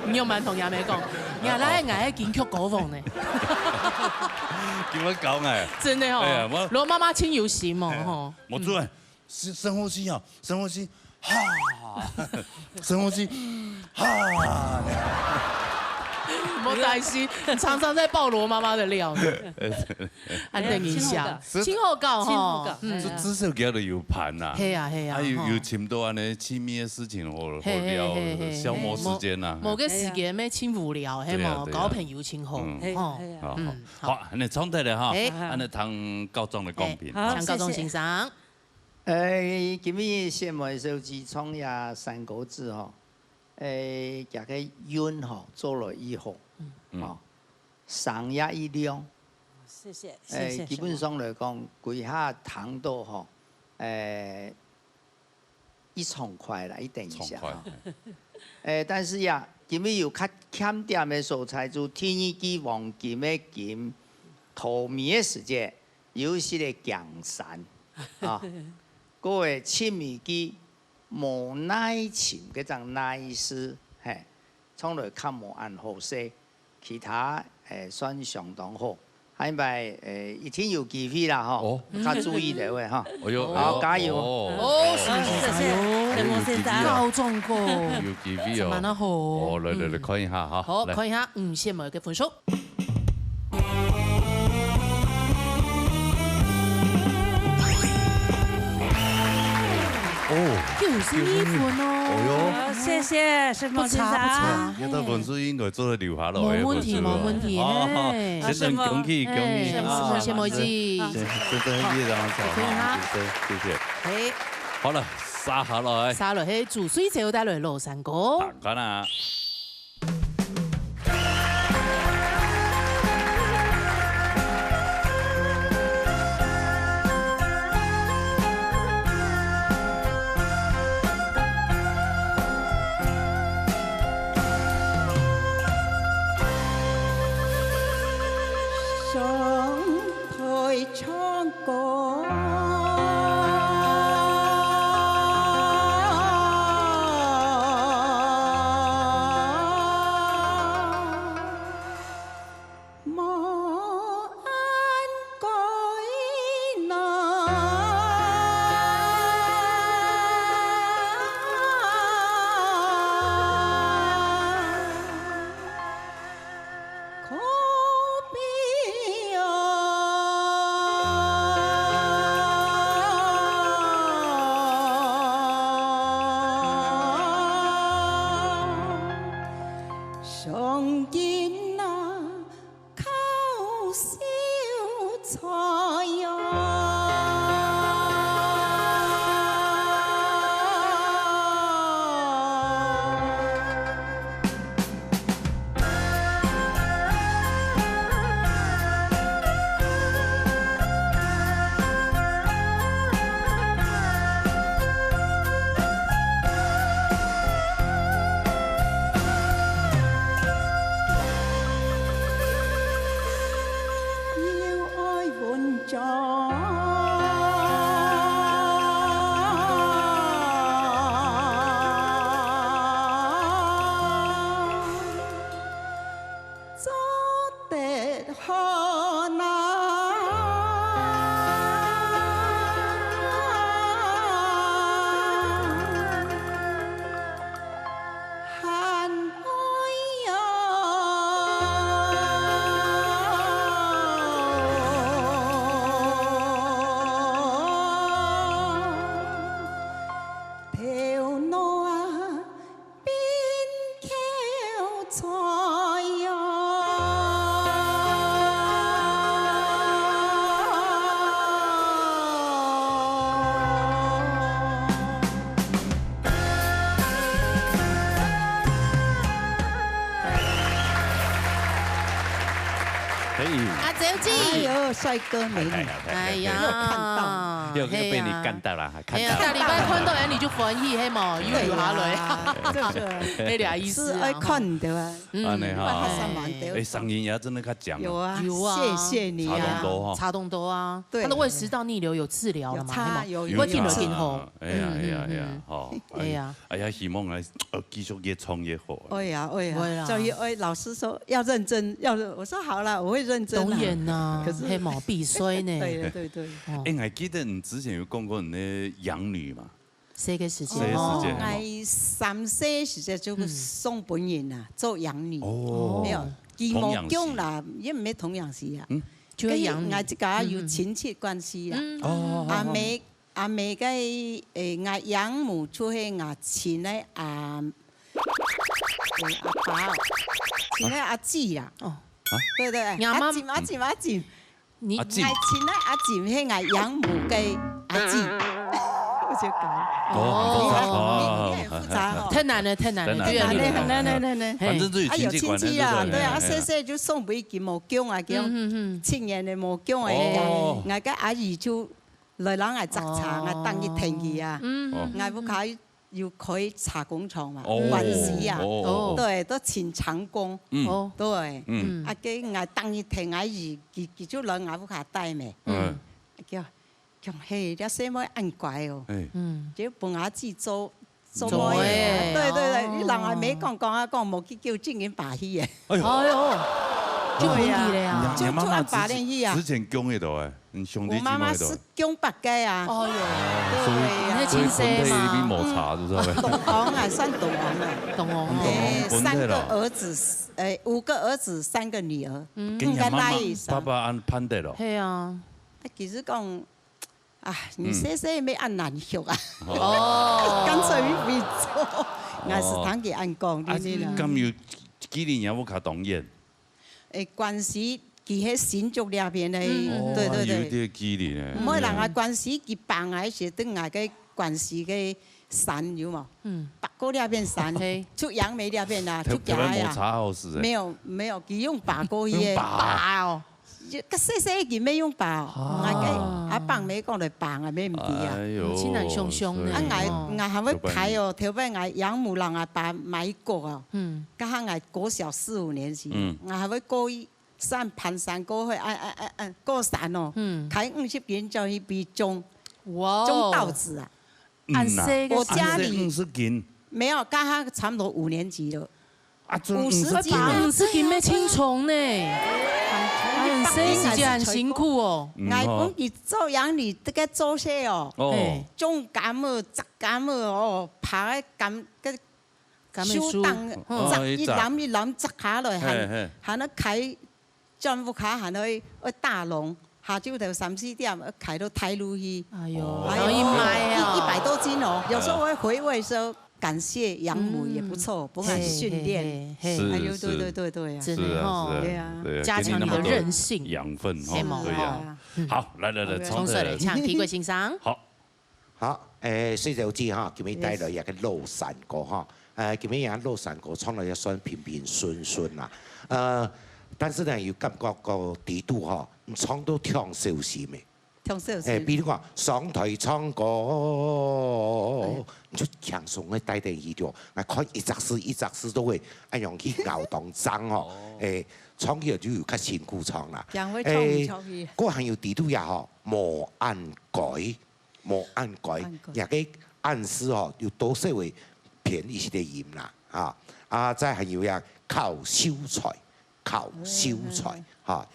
你用蠻同亞美講，原來係金曲歌王呢。叫我搞我。真的哦。羅媽媽親有心哦，冇做啊，深呼吸啊，深呼吸，哈，深呼吸，哈。冇擔心，常常在爆羅媽媽的料。安定一下，親好搞哈。至少叫做有伴呐。係啊。有親到安尼親密的事情，好聊，消磨時間呐。某個時間咩親無聊，係冇交朋友親好。好，你唱得咧哈，安尼聽高中的公平。唱高中先生。今日羨慕手機創也3個字吼。这个运吼做了以后，哦，商业一量，谢谢，基本上来讲，规下糖度吼，一爽快啦，一等一下。但是呀，今日有较欠点的素材，就天然基、黄金的金、透明的世界，有些的江山啊，各位青米基。无耐情嗰种耐斯，嘿，从来较无按好势，其他算相当好。係咪一天有機會啦？嗬，較注意的喂，哈。好，加油！哦，謝謝，高中歌，有機會哦。蠻好。哦，來看一下哈。好，看一下謝某嘅分數。91分哦，謝謝，是不差。呢個分數應該做得留下來。冇問題，冇問題。先生恭喜恭喜！謝某子，真的非常好，謝謝。好了，撒下來。撒落去煮水之後帶來羅山歌。講啦。唱歌，莫安改那，可比哟。上见那靠小菜呀，做得好难，恨爱哟，头脑啊变口菜呀。阿周子，哎呦，帥哥美女，哎呀，看到，又被你幹到啦，看到。大禮拜看到人你就歡喜，係冇？又留下來，那倆意思。愛看的啊，嗓音也真的較強。有啊，謝謝你啊。差動多啊，對，他的胃食道逆流有治療了嘛？有，我見了見後。哎呀，好。哎呀，希望繼續越創越好。哎呀，所以老師說要認真，我說好了，我會認真。當然啦，可是係冇必須呢。對。哎，還記得你之前有講過你的養女嘛？誰嘅時間？我30時間就送本人啊，做養女。哦，沒有，義務講啦，也唔係同樣時啊。就養女，我自家有親戚關係啊。哦。阿妹嘅我養母出去我親嘅阿爸，親嘅阿姊啊。哦。對，阿姊，我親嘅阿姊係我養母嘅阿姊。就搞。哦，很复杂哦。太难了，太难了，很难。反正自己亲戚啊，对啊，细细就送几件毛巾啊，叫1000元的毛巾啊，我个阿姨就来人来摘茶，我等伊停去啊，我不开。又可以茶工厂嘛，关系啊，对，都请长工，对，啊，给我当一天我伊就人我不卡带咩，叫嘿，这什么按怪哦，就帮我自己做咩，对，你人还没讲冇去叫正经把戏嘅，哎呦，就本地的呀，就按把练戏啊，之前供的多哎。我妈妈是供白鸡啊，哦哟，对呀，亲生嘛，你抹茶知道呗？董王啊，算董王啊，董王，3个儿子，5个儿子，3个女儿，跟妈妈爸爸按判得了。系啊，其实讲，啊，你细细要按难学啊，干脆未做，我是堂给按讲的呢。咁有几年有冇卡动演？关系。佢喺新竹那邊咧，對，有啲紀念咧。唔可以人啊關係佢辦啊，是對外嘅關係嘅山有冇？北溝那邊山，出楊梅那邊啊，出家呀。沒有，佢用拔過嘢。拔哦，個細細佢咩用拔？阿棒咩講嚟拔啊？咩唔知啊？親人兇兇咧。我係會睇哦，頭尾我養母人啊拔買過啊，家下我國小4、5年級，我係會過山攀山過去，過山哦，開50斤就去比種稻子啊。我家裡50斤，沒有，家下差不多5年級了。啊，50斤咩青蟲呢？很細時間很辛苦哦。我講佢做養你這個做些哦，種柑啊、摘柑啊哦，爬柑個樹當摘一籃摘下來，係那開。全部卡行去大龍，下晝頭3、4點，開到太路去。哎呦，可以買啊，100多斤哦。有時候我回味說感謝養母也不錯，幫我訓練。哎呦，對啊，真的哦，對啊，加強你的韌性、養分哦，對呀。好，來，從這裡唱，體會欣賞。好，細就知哈，叫你帶來一個樂山歌哈，叫你人樂山歌唱來也算平平順順啦，但是呢，又感覺個地度吼，唱到唱小時咩？唱小時。比如講上台唱歌，你就輕鬆嘅帶定去咗，我看一隻詩都會一樣去熬當爭吼，唱起來就有較辛苦唱啦。嗰還有地度也吼，無按改，也個按詩吼，要多些會偏一些嘅音啦，再還有呀靠秀才。靠燒財嚇，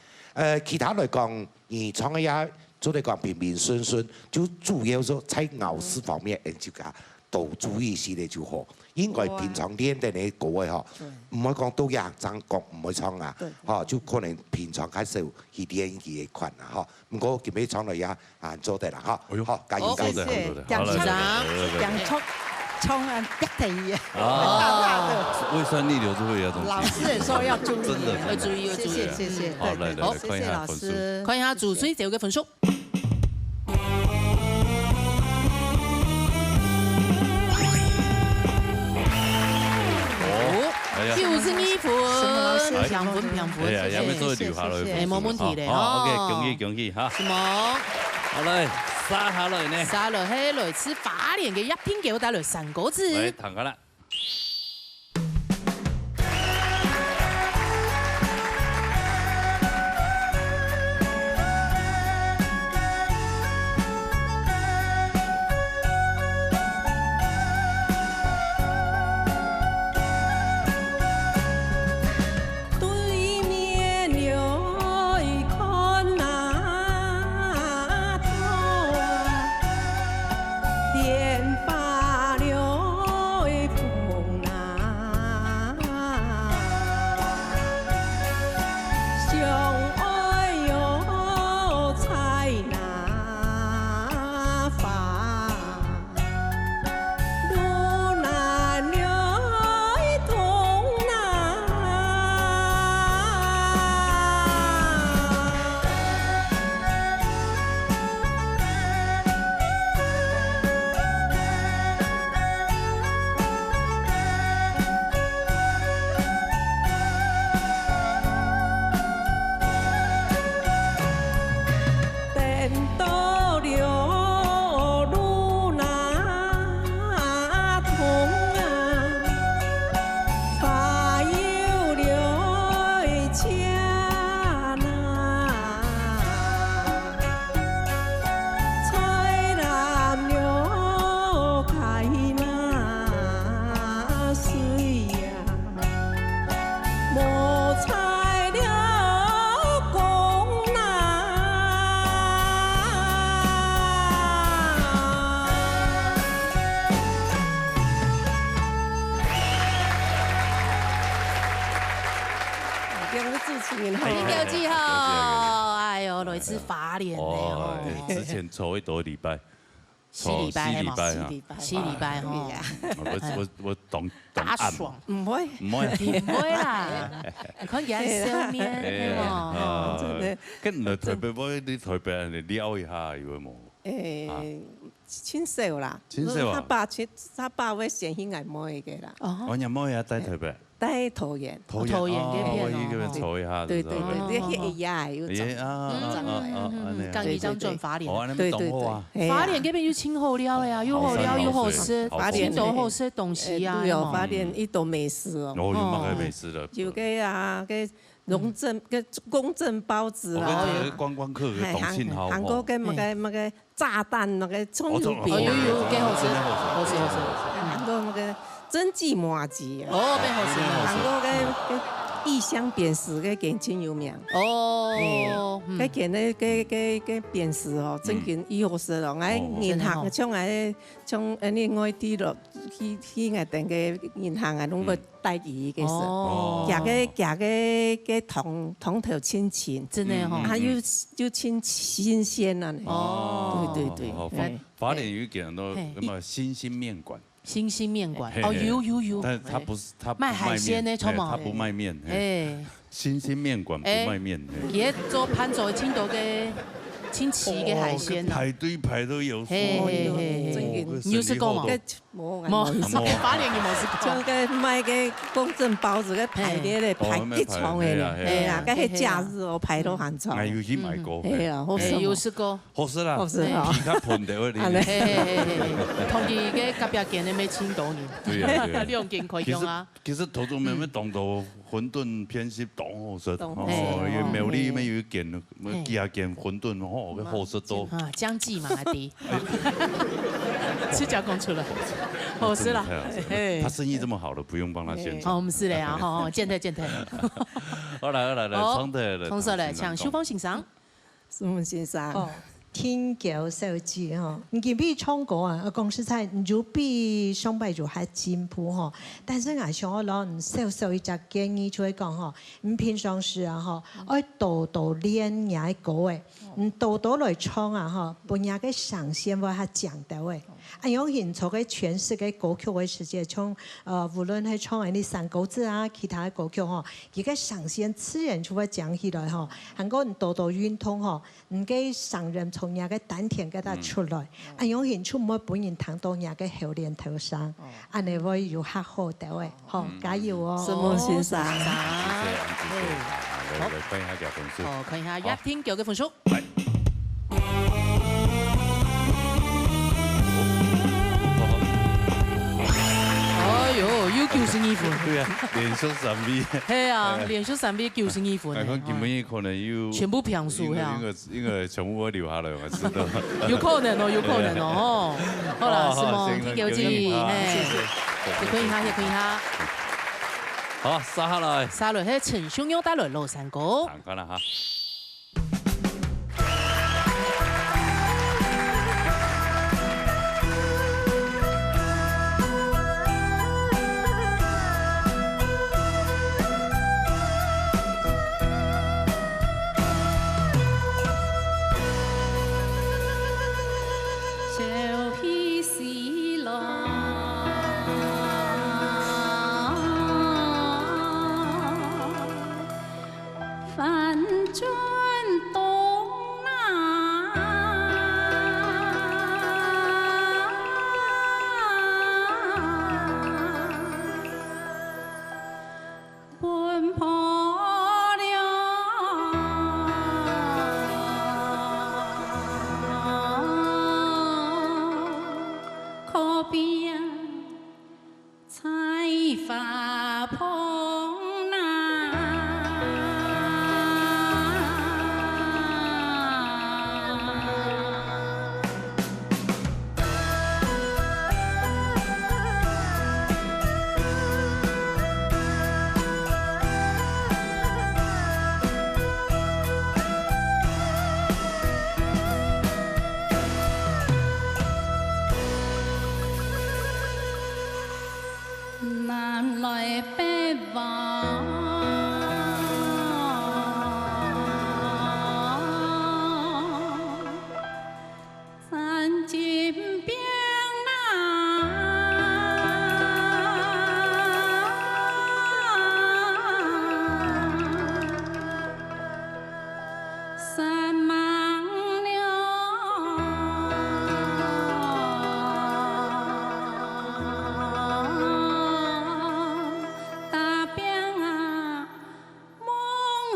其他嚟講，而創業做嚟講平平順順，就主要說在咬絲方面，就講多注意些咧就好。應該平常練的你歌嘅嗬，唔可以講都一爭講唔可以唱啊，嚇就可能平常開始去練佢嘅群啊，嚇。唔過叫咩唱嚟也做得啦，嚇。好，加油！衝啊！一定啊！胃酸逆流就會有種。老師也說要注意，真的要注意，要注意。謝謝。好，來，看一下分數。看一下主持這個分數。92分，平分。哎呀，有咩都留下來。冇問題的。好 ，OK，恭喜嚇。是冇。好嘞，沙下來呢？沙來係來自花蓮嘅一天給我帶來3個字。嚟，彈緊啦。两个主持人好。你标记好，哎呦，来吃法脸哦，之前抽一多礼拜。4礼拜嘛，4禮拜吼。我懂打爽，唔會啦，看見笑面係嘛？跟嚟台北，你台北人嚟撩一下有冇？親少啦，他爸會先去按摩嘅啦。我按摩也在台北。在桃園嗰邊我一個人抽一下。對，你呀有剛一張轉法臉，對，法臉嗰邊又清好料呀，又好料又好食，清到好食東西啊。對哦，法臉一道美食哦。有乜嘅美食了？有個啊個龍鎮個公正包子啦。觀光客嘅東慶好。韓國嘅乜個炸彈乜個蔥油餅。有幾好食，好食。韓國乜個。真記麻糬哦，變好食，韓國嘅異鄉扁食嘅見真有名哦，佢見咧嘅扁食哦，真見伊好食咯，我銀行從外地落去外地嘅銀行啊，攏個帶伊嘅食，夾嘅湯頭清清，真的吼，還有清新鮮啊，哦，對，法典有講到咁啊，新興麵館。新興麵館哦，有，但係他賣海鮮呢，他不賣麵，新興麵館不賣麵。也做盤做青島嘅清奇嘅海鮮啊，排都有。你有試過嗎？冇，法典你冇試過。像個賣嘅公正包子嘅排列咧排一床嘅咧，係啊，嗰係假日哦排到很長。我有去買過。係啊，有試過。好食啦，好食啊。皮較噴到嗰啲。同佢嘅隔壁間嘅咩青島呢？對啊，你用見佢用啊？其實頭中咩當到餛飩偏食當好食，哦，苗栗咩有件，幾下件餛飩哦，個好食多。啊，姜記嘛還低，吃腳講出來，好吃啦。他生意這麼好了，不用幫他宣傳。哦，我們是嘞啊，好，見退。好來，從色嚟，請秀芳先生。秀芳先生。天橋小姐哈，你見比唱歌啊，講實在，你就比上輩就還進步哈。但是我想我攞少一隻建議出嚟講哈，你平常時啊哈，愛多練嘢歌誒，你多來唱啊哈，把人嘅上線話係講到誒。用現在嘅詮釋嘅歌曲嘅時節，唱無論係唱啲山歌子啊，其他嘅歌曲哈，而家上線自然就會講起來哈。韓國人多運動哈，唔嘅上人從人嘅丹田嗰度出來，用現出冇本人彈到人嘅後臉頭上，安尼會有較好啲誒，好加油哦！秀芳先生，來看一下嘅分數。哦，看一下一天橋嘅分數。哎呦，要92分。對啊，連續3位。係啊，連續3位92分。我講今日可能要全部票數係啊。應該全部會留下來，我知道。有可能哦，好啦，是嗎？天橋子，也可以下。好，殺落係陳秀陽帶來羅山歌。看啦嚇。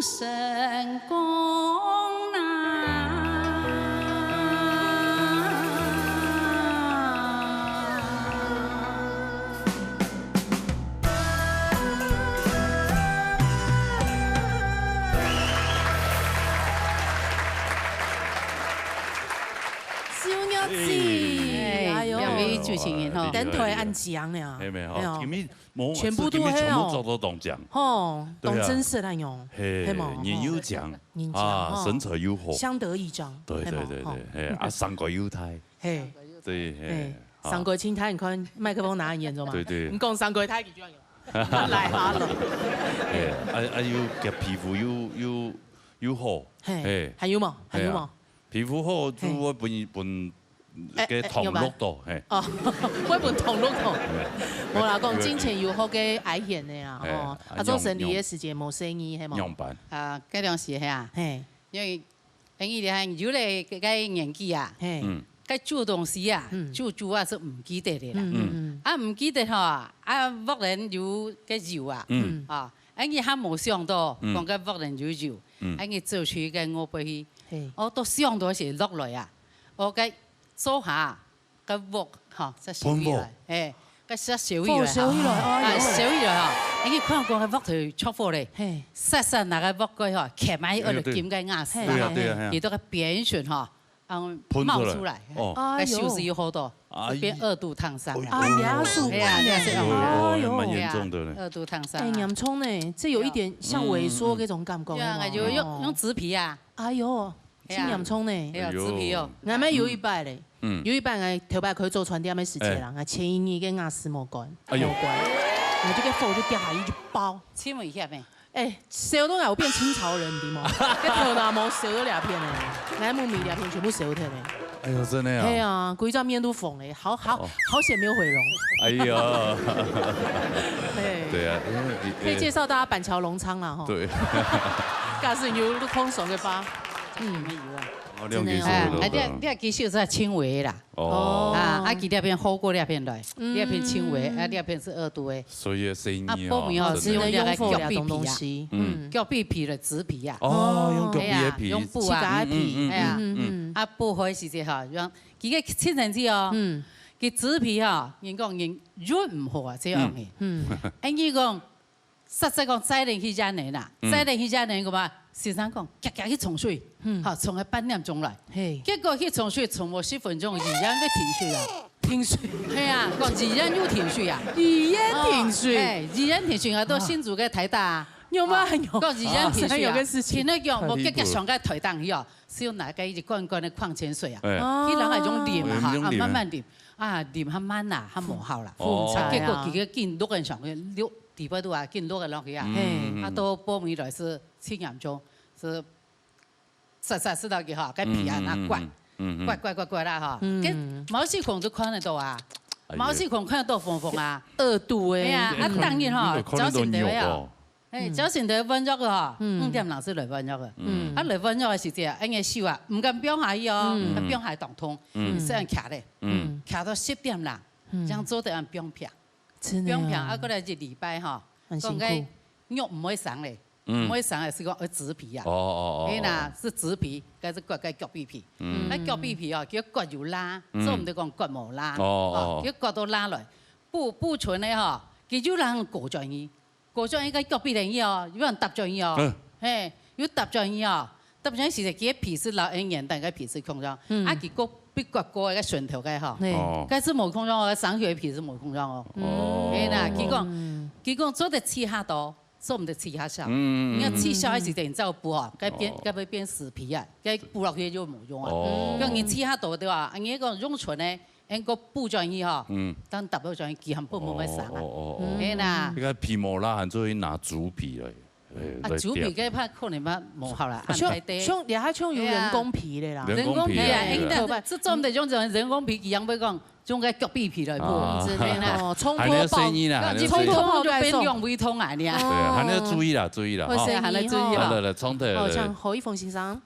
成功呐。两位主持人吼，等台按奖了，没有，全部都全部做到动奖，哦，动真实来用，嘿，年有奖啊，神采优活，相得益彰，对，啊，三个优胎，嘿，对，三个青苔，你看麦克风拿很严重嘛，对，你讲三个胎，你居然有，来哈了，又嘅皮肤又好，嘿，还有冇？还有冇？皮膚好，做我本嘅同碌度，係。哦，我本同碌度。冇啦，講之前有好嘅愛顯嘅啊，哦，啊做生理嘅時間冇生意係冇。樣板。啊，嗰陣時係啊，因為你係有咧個年紀啊，個做東西啊，做啊是唔記得嘅啦。啊唔記得嗬，啊屋人有個油啊，啊，你還冇想到講個屋人有油，你做出嘅我俾佢。我都想到時落來啊，我嘅做下個鑊嚇，即係燒起來，個燒起來，燒起來嚇，你看講個鑊頭出火嚟，實那個鑊個嚇，鉗埋我哋點嘅牙齒啊，亦都個扁旋嚇，冒出來，個燒是有好多，變2度燙傷啦，蠻嚴重的2度燙傷。哎，洋蔥呢，這有一點像萎縮嗰種感覺。有用紙皮啊。哎呦，青洋蔥呢？係啊，紙皮哦。我咪有一擺咧，有一擺我頭擺可以做傳點嘅時節啦，我前一年嘅牙齒冇關，我這個火就掉下一包。請問一下咩？哎，燒到我變清朝人啲冇，個頭拿毛燒咗2片咧，我木米2片全部燒掉咧。哎呦，真的呀！係啊，規張面都縫咧，好險沒有毀容。哎呀，對啊，可以介紹大家板橋農倉啦，吼。對。假使有空手嘅疤，沒有啊。真的啊，你其實是輕微啦。哦。啊，佢2片好過2片來，2片輕微，啊2片是2度的。所以生意啊。後面哦是用那個腳臂皮啊，腳臂皮的紙皮啊。哦，用腳臂的皮。用布啊，皮，係啊，啊布開時節嚇，用佢嘅親身子哦，佢紙皮嚇，人講人潤唔好啊，這樣嘅。你講實際講再嚟去家人啦，再嚟去家人個嘛。先生講，夾去沖水，嚇沖喺半點鐘來，結果去沖水沖我10分鐘，依然會停水啊！停水，係啊，講依然又停水啊！依然停水，依然停水啊！到新竹嘅台大，有嗎？講依然停水啊！前一樣我夾上個台檔去哦，是用哪個一罐罐嘅礦泉水啊？佢兩個用啉嚇，啊慢慢啉，啊啉下慢啦，嚇無效啦。結果佢個見落人上去溜。底部都啊，見落個落去啊，啊到報名來是青嚴重，是實知道嘅嚇，個皮啊那怪啦嚇，跟毛細孔都看得到啊，毛細孔看得到縫縫啊，2度誒，係啊，啊當然嚇，早前就係誒早前就溫咗個嚇，5點鐘是來溫咗個，啊來溫咗嘅時節啊，因為燒啊，唔敢表下去哦，表下當通，這樣徛咧，徛到10點啦，這樣做得按表片。表片啊，過來1禮拜吼，講個肉唔可以生咧，唔可以生係是講紙皮啊。你嗱是紙皮，嗰是割個腳臂皮。那腳臂皮哦，叫割有拉，所以唔得講割冇拉。叫割到拉來，不純咧吼，佢就讓裹咗伊，裹咗伊個腳臂嚟伊哦，有人搭咗伊哦，嘿，有搭咗伊哦，搭咗伊時佢個皮是老一年，但個皮是空咗，啊佢個。被割過嘅順頭嘅嗬，嗰是冇空裝哦，上血皮是冇空裝哦。係啦，佢講做得刺下多，做唔得刺下少。你要刺小嘅時陣就補哦，該會變死皮啊，該補落去就冇用啊。咁你刺下多的話，你個用唇咧，你個補咗伊嗬，當揼到咗伊，佢冚部冇乜生啊。係啦。呢個皮毛啦，還做去拿豬皮嚟。啊，豬皮嘅怕可能乜冇效啦，像你還像有人工皮的啦，人工皮啊，這種的種人工皮，一樣要講種個腳臂皮來補，之類啦，沖脫包，沖脫包就變用微通啊，你啊，對啊，還要注意啦，注意啦，係還要注意啦，來沖脫。好像何一峰先生，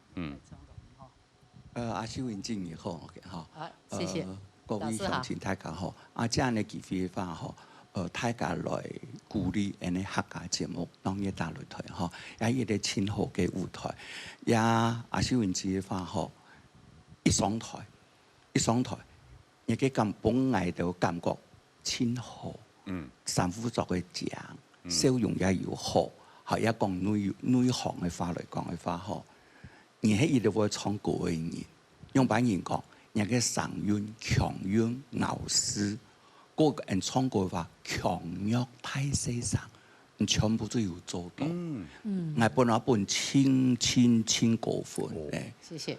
阿秀雲敬你好，好，謝謝，各位鄉親大家好，這樣的機會法吼。大家来鼓励安尼客家节目当日打擂台吼，也一个親好嘅舞台，也阿秀雲姐嘅話吼，一上台，亦嘅感本藝就感覺親好，三副作嘅獎，笑容也要好，係一講內行嘅話嚟講嘅話吼，而係一定會唱歌嘅人，用白人講，人嘅聲韻、強韻、咬絲。嗰個人唱歌話強弱大細聲，你全部都要做到。我本來千高分誒。謝謝。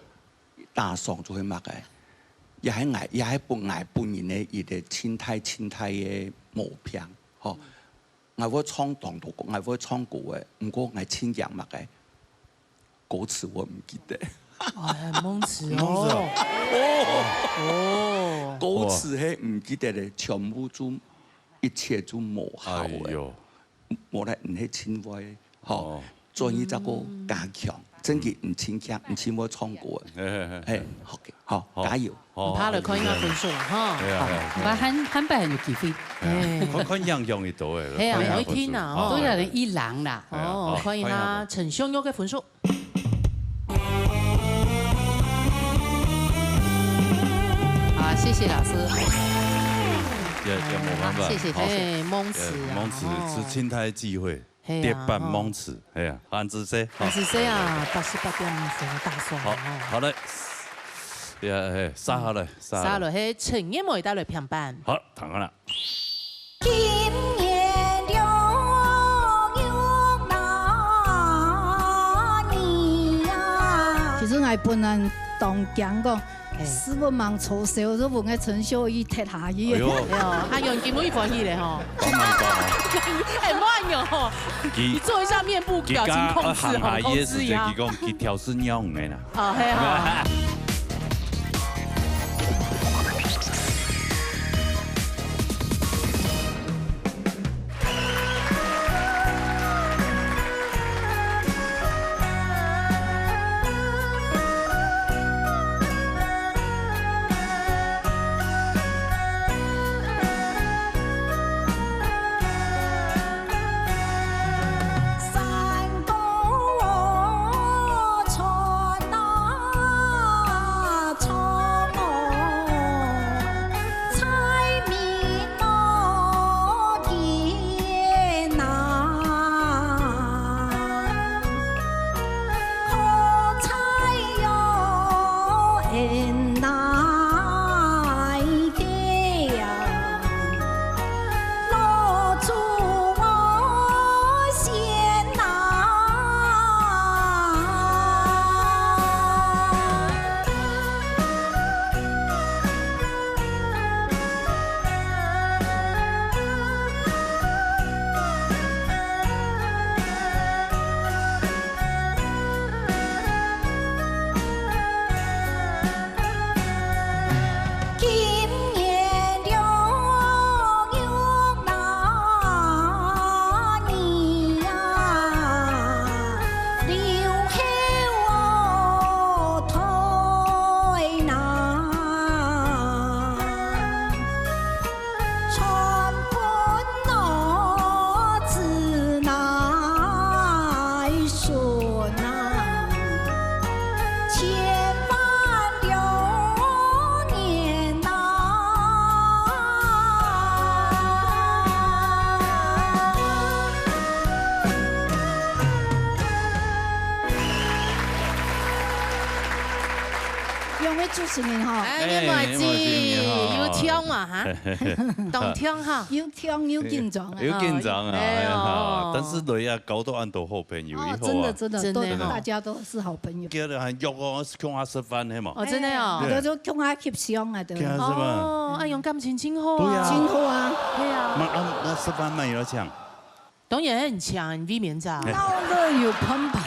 打上就係乜嘅？也係本人嘅一個千態嘅毛病，嗬。我會唱當到，我會唱歌嘅，唔過我千樣乜嘅，歌詞我唔記得。蒙詞哦，歌詞係唔記得咧，全部都一切都冇效嘅，冇咧唔係親位，嗬，所以就個加強，真嘅唔親強，唔似我唱歌嘅，係好嘅，好加油，唔怕嚟看應該分數啦，哈，唔怕喊白有機會，看樣樣嘅多嘅，係啊，可以聽啊，都有人一人啦，哦，可以啦，陳湘玉嘅分數。謝謝老師。也冇辦法。謝謝。哎，蒙詞。蒙詞是親台機會，跌板蒙詞，係啊，韓子 C。韓子 C 啊，88.5大爽。好嘞，也殺好嘞，殺落去陳燕梅帶來評判。好，彈啦。其實我本人當講講。師傅忙錯手，都換個陳秀儀踢下伊。阿楊見到呢款戲咧嗬，哎慢喲嗬，你做一下面部表情控制，控制呀。佢講佢調是樣嘅啦。哦，係啊。主持人哈，你咪知要聽嘛嚇，當聽哈，要聽要緊張啊，要緊張啊，但是你啊搞到按到好朋友以後啊，真的都大家都是好朋友。叫你係約我共下食飯係嘛？哦，真的哦，都共下翕相啊，都。哦，阿勇感情真好啊，真好啊，係啊。那食飯咪有搶？當然很強，避免咋？那個有攀寶。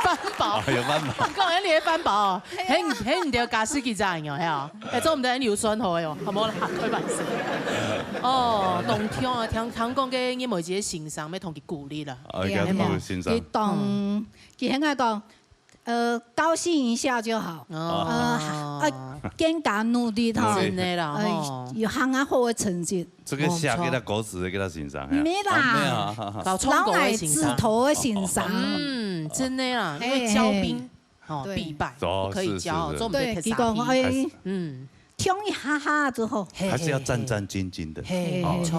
翻寶，有翻寶，講緊你嘅翻寶，喺唔掉假司機站嘅係啊，做唔到尿酸好嘅喎，係冇啦，開玩笑。哦，當聽啊，聽講嘅葉梅姐先生，咩同佢鼓勵啦，係嘛？佢當佢喺個講，高兴一下就好。更加努力哈。真的啦，有行啊好的成绩。这个写给他歌词，给他欣赏。没啦，老爱指头的欣赏。真的啦，因为骄兵必败，不可以骄傲，做不对，结果听一哈哈之后，还是要战战兢兢的，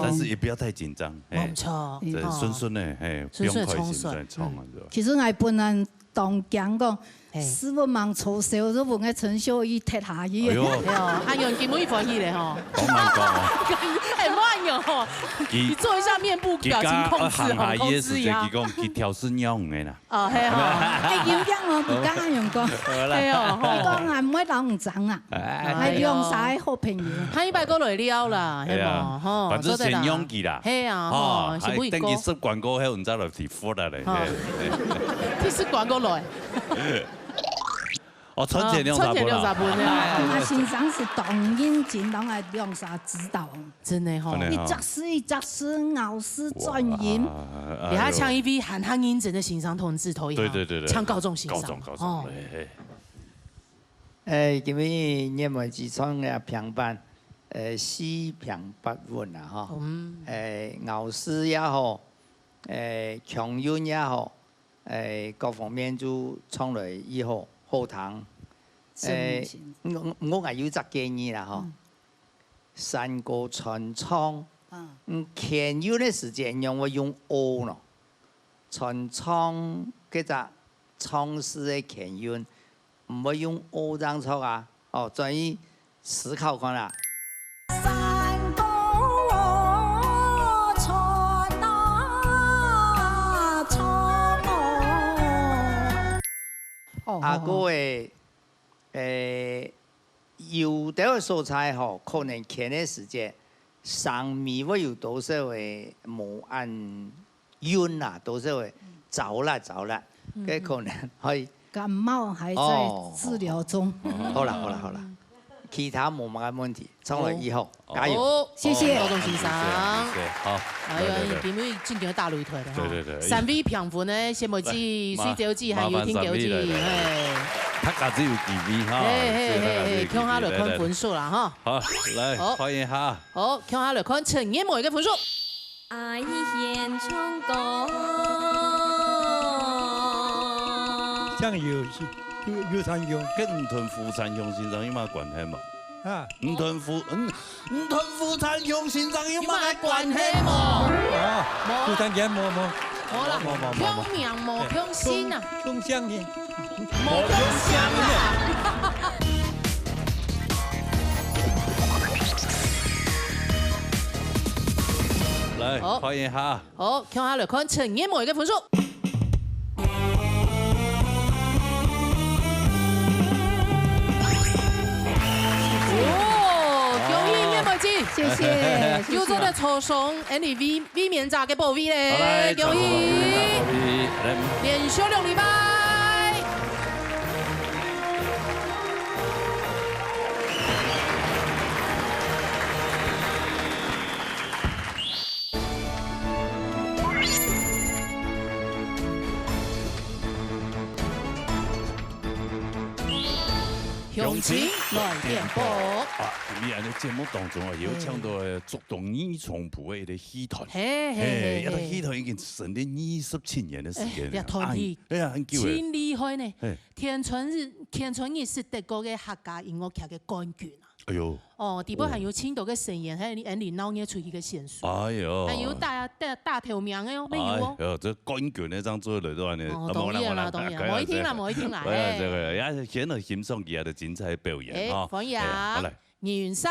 但是也不要太紧张，没错，顺顺的，不用快心在冲啊，是吧？其实我本来当讲讲，师傅忙搓手，都问个陈秀仪踢下去。哎呦，按用根本一欢喜嘞吼。哎，慢用吼，你做一下面部表情控制哈，控制呀。伊讲佢调是用的啦。哦，系哦，你有样哦，唔敢按用讲。系哦，你讲啊，唔会人唔知啊，系用晒好朋友。他一百个来了啦，系冇吼。反正先用佢啦。系啊，吼，是每個。等佢識廣告後，唔知來提貨啦咧。佢識廣告來。哦，春節2本啊！他欣賞是當然盡量係兩啥指導，真的吼，一隻詩，咬詩專業。給他唱一筆韓漢音真的欣賞同志頭一行，對，唱高中欣賞。今日葉梅之創嘅評判，4評8穩啦哈，咬詩也好，強音也好，各方面都唱來以後。好聽，我係要則建議啦嗬。山歌傳唱，前有的時間讓我用哦咯，傳唱嗰隻唱詩嘅前韻，唔會用哦這樣唱啊。哦，所以思考看啦。山歌傳啊，個有啲素材吼，可能前嘅時間上面會有多少嘅冇按韻啊，多少嘅走啦，嘅可能可以。感冒還在治療中。好啦，其他冇乜問題，唱來以後加油。好，謝謝高中先生。好。哎呀，點樣進行大擂台咧？對。3位評分咧，謝梅子、水餃子還有天餃子，他家只有2位哈。看下來看分數啦哈。好，來歡迎下。好，看下來看陳妍梅嘅分數。愛獻唱歌。醬油山鄉，跟五屯富山鄉先生有乜關係嘛？啊，五屯富山鄉先生有乜關係嘛？富山縣冇。冇啦，鄉名冇鄉心啊，鄉鄉嘅，冇鄉鄉啊。來，歡迎下。好，看下來看陳妍梅嘅分數。謝謝，要做得初送 ，NV 面炸嘅保威咧，恭喜，連續2禮拜。鄉情來電波。今日喺節目當中啊，有唱到竹東二重埔嘅一個戲團，一個戲團已經成立27年嘅時間。團體，很久真厲害呢！田春日是德國嘅客家音樂劇嘅冠軍啊！哎呦！哦，底部還有青島嘅盛宴，還有你鬧嘢出去嘅線索。哎呦！還有大頭名嘅哦，沒有哦。哎呦，這冠軍呢張做嚟都係呢。當然啦，冇一聽啦，冇一聽啦。也顯得欣賞佢嘅精彩表演啊！歡迎元沙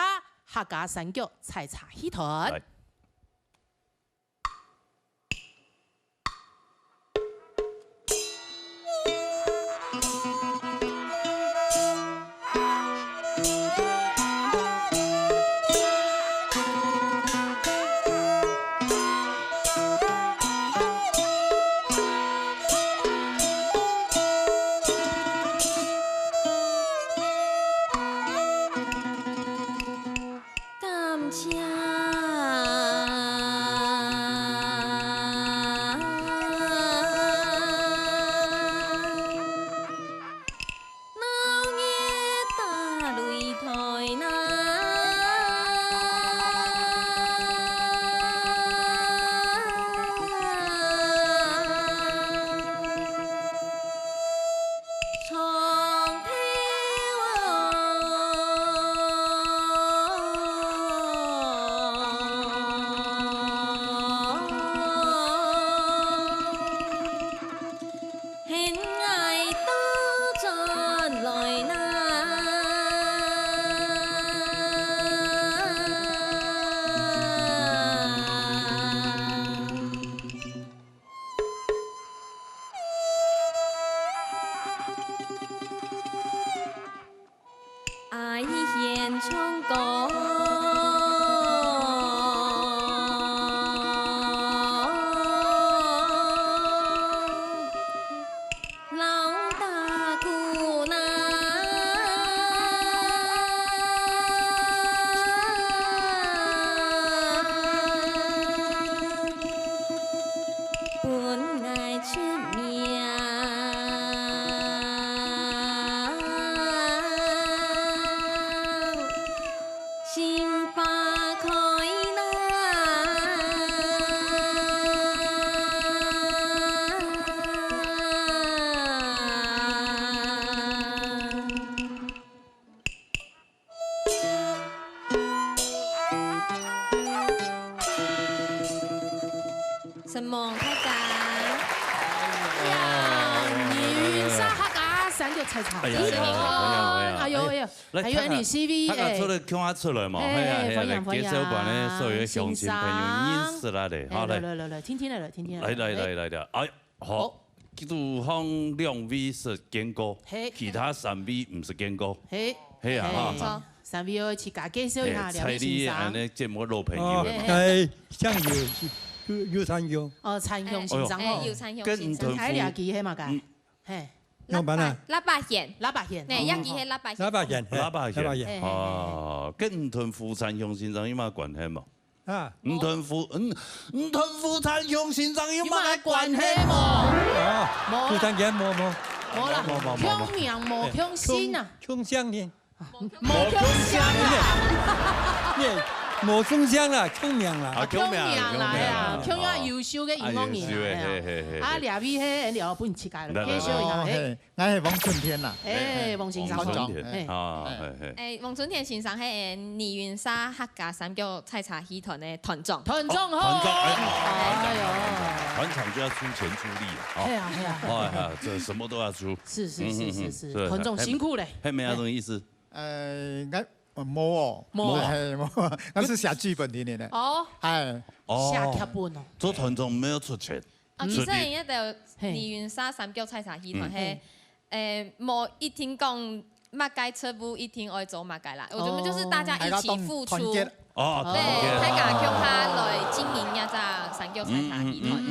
客家山腳採茶戲團。家爱现唱歌。什么太感？你云沙哈嘎三个菜场。哎呦还有你 CV 他出来叫我出来嘛，来介绍馆的所有的乡亲朋友认识啦的，好来，听听了。来的，哎，好，杜方2位是见过，其他3位唔是見過，係啊哈。3位要一起介紹一下兩位先生。蔡你節目老朋友。像有參用。哦，參用先生哦。有參用先生。喺兩期係嘛㗎？係。用辦啊？喇叭弦。呢一期係喇叭弦。喇叭弦。哦，跟屯富參用先生有乜關係冇？啊，唔屯富參用先生有乜關係冇？哦，富參嘅冇啦，強名冇強心啊。強相呢？冇強相啊。冇中相啦，強名啦，強名來啊，強啊優秀嘅音樂人啊，兩位係聊本設計啦，介紹一下。我係王春天啦。王先生。王春天先生係倪雲莎客家三腳採茶戲團嘅團長。團長好。團長就要出錢出力啊。係啊，這什麼都要出。是，團長辛苦咧。係咩種意思？冇，我是寫劇本嘅咧。哦，係。寫劇本哦。做團長沒有出錢。其實而家就倪雲莎三腳採茶戲團係冇一天講乜解出步，一天愛做乜解啦。我們就是大家一起付出。對，大家腳下來經營一隻三腳採茶戲團。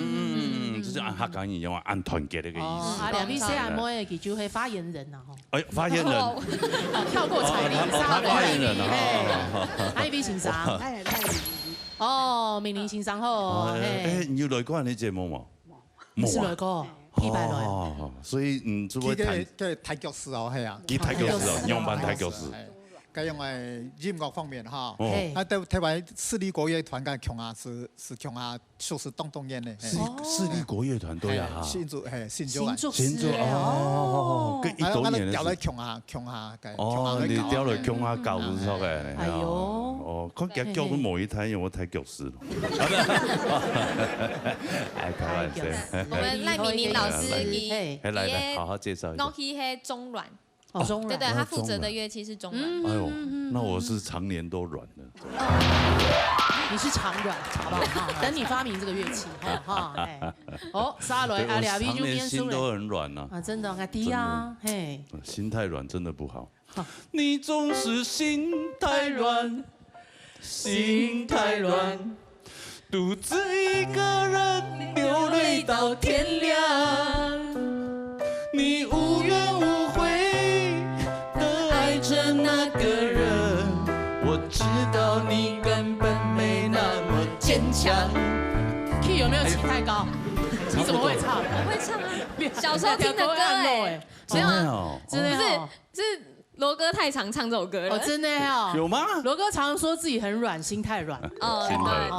就是按客家人用按團結的個意思。兩位寫阿妹嘅就係發言人啊，哎，發言人。跳過彩鈴沙的。發言人啊。I V 先生。哦，明玲先生好。你要來過你節目冇？冇。是來過，批敗來。哦，所以做會彈。佢太極士哦，係啊。佢太極士哦，用扮太極士。佢用係音樂方面哈，台灣4力國樂團嘅強啊，是強啊，就是東東演嘅。4力國樂團隊啊，新竹哦，跟1多年調嚟強下嘅。哦，你調嚟強下教唔錯嘅。係喲。哦，佢夾腳都冇一台用我太極士。哎，開玩笑。我們賴明玲老師，來，好好介紹一下。樂器係中阮。中對，他負責的樂器是中阮。哎呦，那我是常年都軟的。你是常軟，好不好？等你發明這個樂器，哈。哦，沙雷阿兩位就變心都很軟啊。啊，真的，阿弟啊，嘿。心太軟真的不好。你總是心太軟，心太軟，獨自一個人流淚到天亮。你無怨無悔地愛着那個人，我知道你根本沒那麼堅強。Key 有沒有起太高？你怎麼會唱？我會唱啊，小時候聽的歌哎，沒有啊，不是羅哥太常唱這首歌了。哦，真的哦。有嗎？羅哥常說自己很軟，心太軟。哦，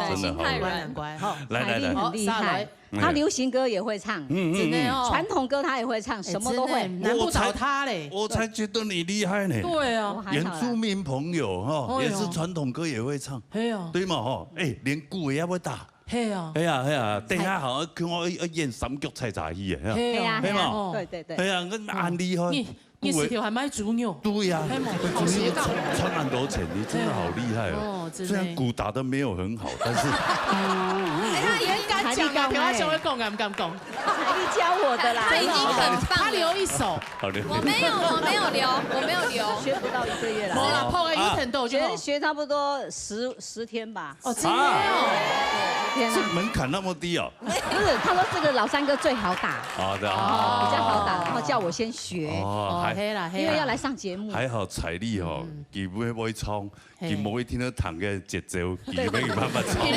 對，心太軟，難怪。好，來，很厲害。他流行歌也會唱，真的哦。傳統歌他也會唱，什麼都會。難不倒他嘞。我才覺得你厲害呢。對啊。原住民朋友哈，也是傳統歌也會唱。係啊。對嘛哈？哎，連鼓也會打。係啊。係啊。等下好叫我演三腳採茶戲啊。係啊。係嘛？對。係啊，我蠻厲害。你薯條還賣豬牛？對呀，好斜槓，賺很多錢，你真的好厲害哦！雖然鼓打得沒有很好，但是，他也敢敢讲啊，给他学会讲，敢不敢讲？彩丽教我的啦，他已经很棒，他留一手。我没有留，学不到1个月了。我啦，泡个1天都学差不多10天吧。哦，真的哦。这门槛那么低哦？不是，他说这个老三哥最好打。好的比较好打，然后叫我先学。哦，黑啦，因为要来上节目。还好彩丽哦，佢唔會衝，佢冇會聽到彈嘅節奏，佢俾佢慢慢衝。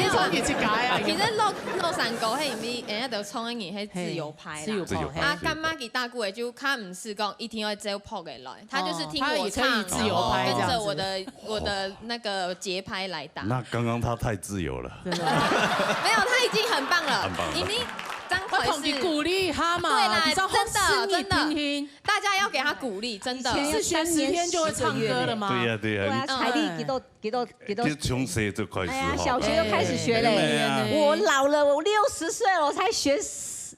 其實洛杉磯係咪人家就衝一年係自由派啦。啊，干媽佢大姑嘅就他唔是講一定要照撲嘅來，他就是聽我唱，自由拍，跟着我的那個節拍來打。那剛剛他太自由了。沒有，他已經很棒了。因為張奎是鼓勵他嘛，對啦，真的，大家要給他鼓勵，真的。是學10天就會唱歌了嗎？對呀。彩麗幾多？從細就開始。哎呀，小學就開始學嘞。我老了，我60歲了，我才學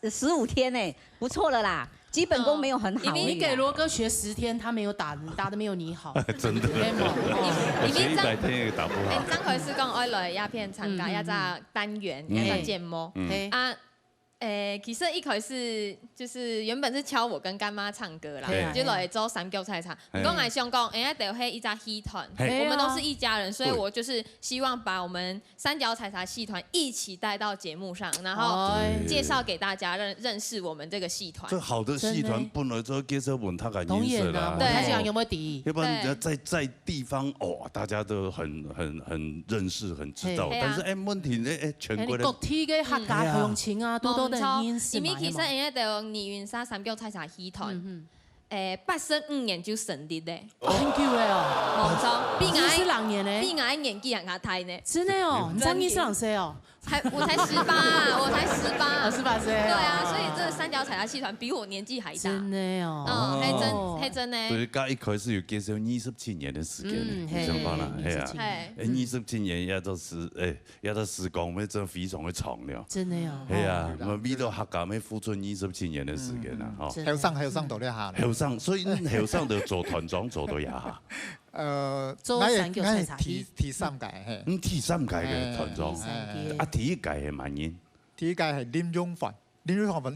15天呢，不錯了啦。基本功沒有很好。你給羅哥學10天，他沒有打得沒有你好。真的。因為100天也打不好。張奎是講愛來鴉片參加一隻單元，一隻節目啊。其實一開始就是原本是敲我跟乾媽唱歌啦，就來做三腳菜茶。不過我想講，人家就係一家戲團，我們都是一家人，所以我就是希望把我們三腳菜茶戲團一起帶到節目上，然後介紹給大家認識我們這個戲團。這好的戲團本來就介紹問他嘅認識啦，他講有沒有底？要不然在地方大家都很認識、很知道，但是問題全國的各地嘅客家鄉親啊，都因為其實人家就泥源沙三腳菜茶戲團，85年就成立咧，很久了哦，冇錯，比我年紀還大呢，真的哦，你張醫生誰哦？我才18，我才18歲。對啊，所以這三腳菜茶戲團比我年紀還大。真的哦。係真呢。對，家一開始有介紹27年的時間，你想法啦，係啊，27年也都時光咩真非常的長了。真的哦。係啊，我為到客家咩付出27年的時間啦，嗬。後生到呢下。後生，所以後生就做團長做到一下。做三腳菜茶第3屆係。第3屆嘅團長。第1屆係萬年。第1屆係林榮範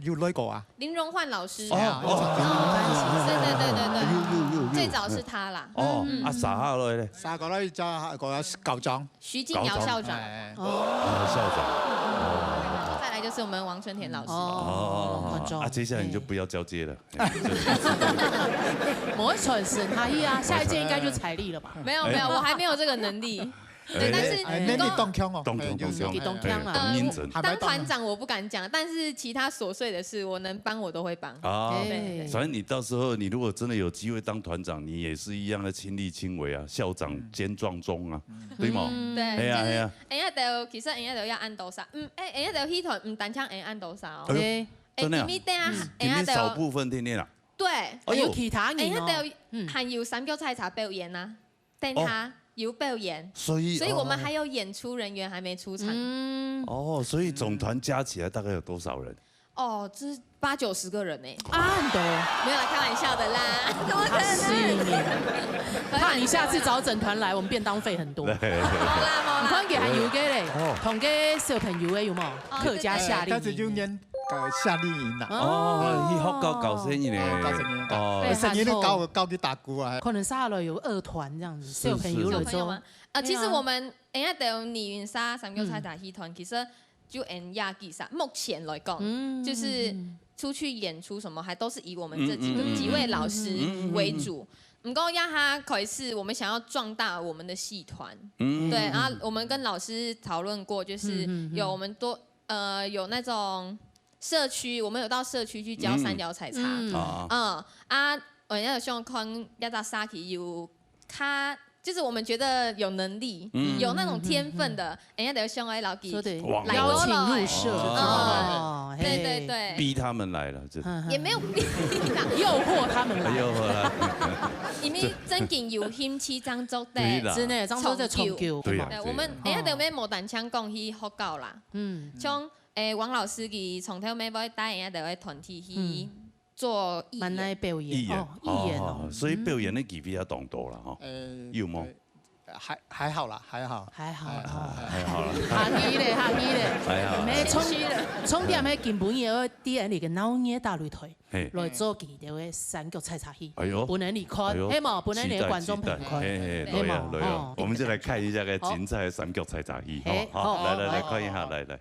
有來過啊？林榮範老師。對，最早是他啦。沙下來咧？沙下來就個校長。徐敬堯校長。校長。再來就是我們王春田老師。接下來你就不要交接了。我傳承他啊，下一屆應該就彩麗了吧？沒有，我還沒有這個能力。對，但是當腔哦，當腔啊，當團長我不敢講，但是其他瑣碎的事我能幫我都會幫。反正你到時候你如果真的有機會當團長，你也是一樣的親力親為啊，校長兼撞鐘啊，對嗎？對，係啊。人家就其實人家就要按多少，人家就戲團唔單槍按多少。真的啊？今天少部分天天啦。對，有其他人人家就還有三腳菜茶表演啊，等下。有表演，所以我們還有演出人員還沒出場。所以總團加起來大概有多少人？這80-90個人呢。很多。沒有啦，開玩笑的啦。怎麼可能？怕你下次找整團來，我們便當費很多。冇啦。唔關嘅係有嘅咧，同嘅小朋友嘅有冇？客家夏令營。夏令營啦。去學教聲音咧。聲音都教佢打鼓啊。可能下來有2團這樣子，小朋友嚟做。其實我們人家就泥源沙三腳菜茶戲團，其實就亞記沙。目前來講，就是出去演出什麼，還都是以我們這幾位老師為主。不過一下可是我們想要壯大我們的戲團。對，然後我們跟老師討論過，就是有我們多有那種。社區，我們有到社區去教三腳菜茶。我人家有希望看一隻沙琪有，他就是我們覺得有能力、有那種天分的，人家就希望老給邀請入社。對，逼他們來了，也沒有逼，誘惑他們來。誘惑啦。因為真經有興趣張作的，真的張作在重叫。對啊。我們人家就咩無單槍講去學教啦。像王老師佢從頭尾尾帶人家就喺團體去做表演。所以表演的技比較當多啦，嗬。有冇？还好啦，还好。还好啦。下雨嘞，下雨嘞。还好。咩重点咩根本要啲人嚟嘅腦嘢大擂台，來做佢哋嘅三腳菜茶戲。哎呦，不能離開，希望不能離觀眾朋友看。來哦，我們就來看一下個精彩的三腳菜茶戲。好，來看一下，來。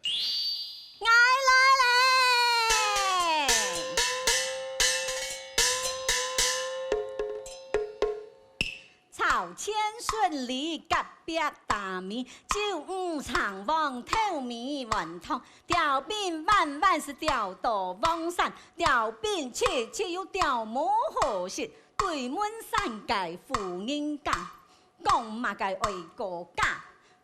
草千順里隔壁大米，九五長旺透米雲通，吊餅萬萬是吊到旺山，吊餅切切又吊冇好食，對門山界富人家，講嘛界愛國家，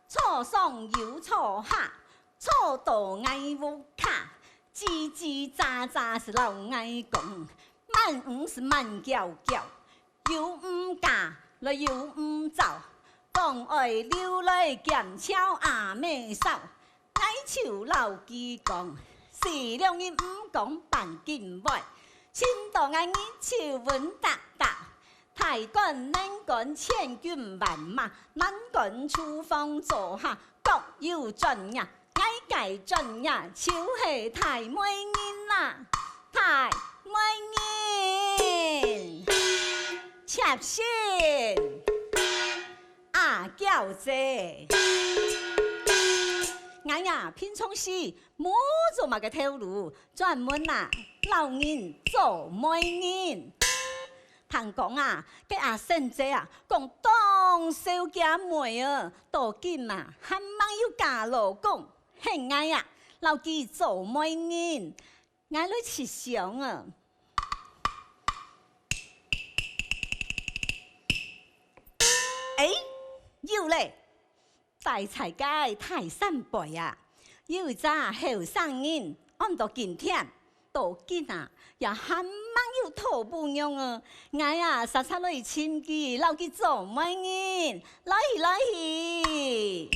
錯上有錯下，錯到愛無卡，嘰嘰喳喳是老愛講，慢五是慢叫叫，有唔嫁。來又唔走，講愛溜來劍鞘阿妹手，愛像老記講，是兩日唔講扮金妹，親到愛日手穩達達，太幹能幹千軍萬馬，難幹廚房做下各有專業，愛解專業就是太妹人啦，太妹人。切線啊叫姐，我呀偏從事冇做乜嘅套路，專門啊老人做媒人。聽講啊，嘅阿嬸姐啊，講當小姐妹啊，到今啊，還冇要嫁老公，係我呀，老記做媒人，我嚟設想啊。哎，有嘞！大菜街泰山背啊，有扎後生人按到今天，到今啊也還蠻有土不樣啊！我呀實實來簽記，留佢做媒人，來去。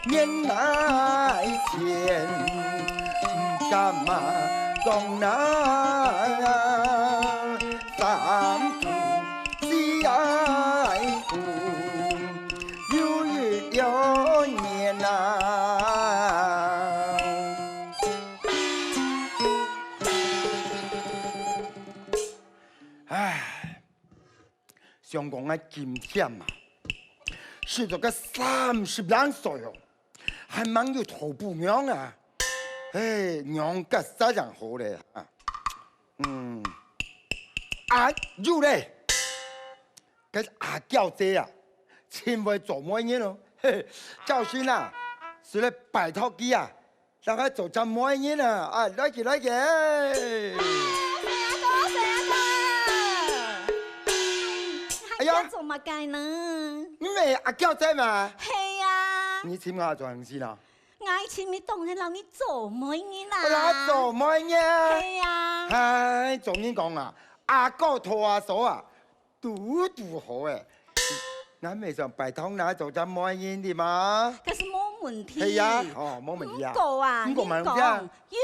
年来前，干嘛讲那三途喜爱苦，有日有年上讲嘅今天啊，是咗個30歲哦，還蠻有頭部娘啊！哎，娘個啥人好咧啊？有咧，個阿嬌姐啊，千萬做乜嘢咯？教訓啊，是咧拜託佢啊，讓佢做陣乜嘢啊？啊，來嘅來嘅。哎呀，做乜計呢？你咪阿嬌仔嘛？係啊。你請我做行先啦。我請你當然讓你做乜嘢啦？我做乜嘢？係啊。唉，仲要講啊，阿哥同阿嫂啊，都好誒。我咪想拜託你做陣乜嘢啲嘛？可是冇問題。係啊，哦，冇問題啊。不過啊，不過問題啊。要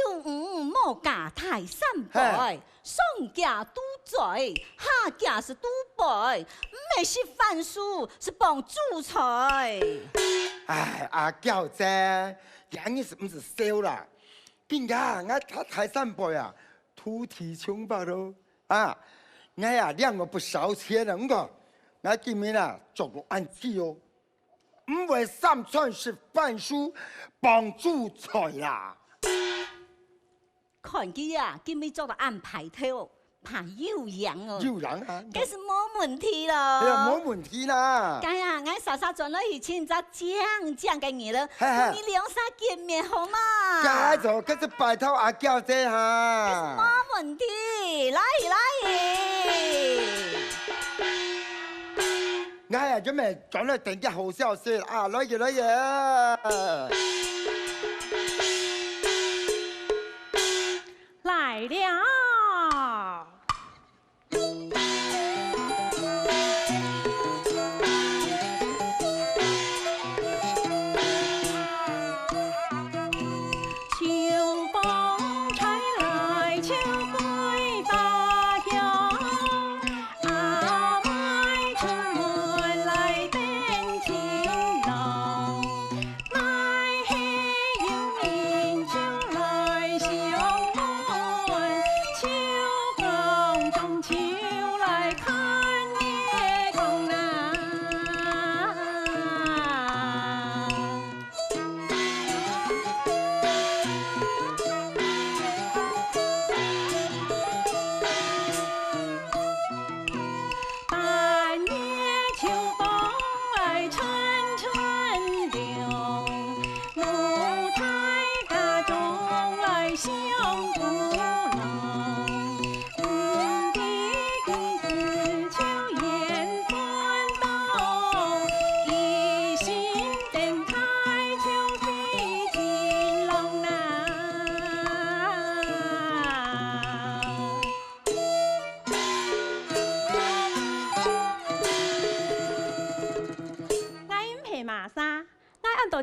莫嫁太三輩，上嫁都罪，下嫁是都輩，唔係是犯書，是幫助財。唉，阿嬌姐，人是唔是笑啦？邊個我太三輩啊，土地窮吧咯啊！我呀兩個不少錢啦，我今年啊做個案子哦，唔會三寸是犯書，幫助財啦。看佢啊，今日做到安排頭，怕有人哦。有人啊？這是冇問題咯。係啊，冇問題啦。咁啊，我稍稍轉落去請只講嘅嘢啦，同你兩三見面好嘛？咁就嗰隻拜託阿嬌姐嚇。冇問題，來。我呀準備講了定嘅好消息啊，來嘢。來了。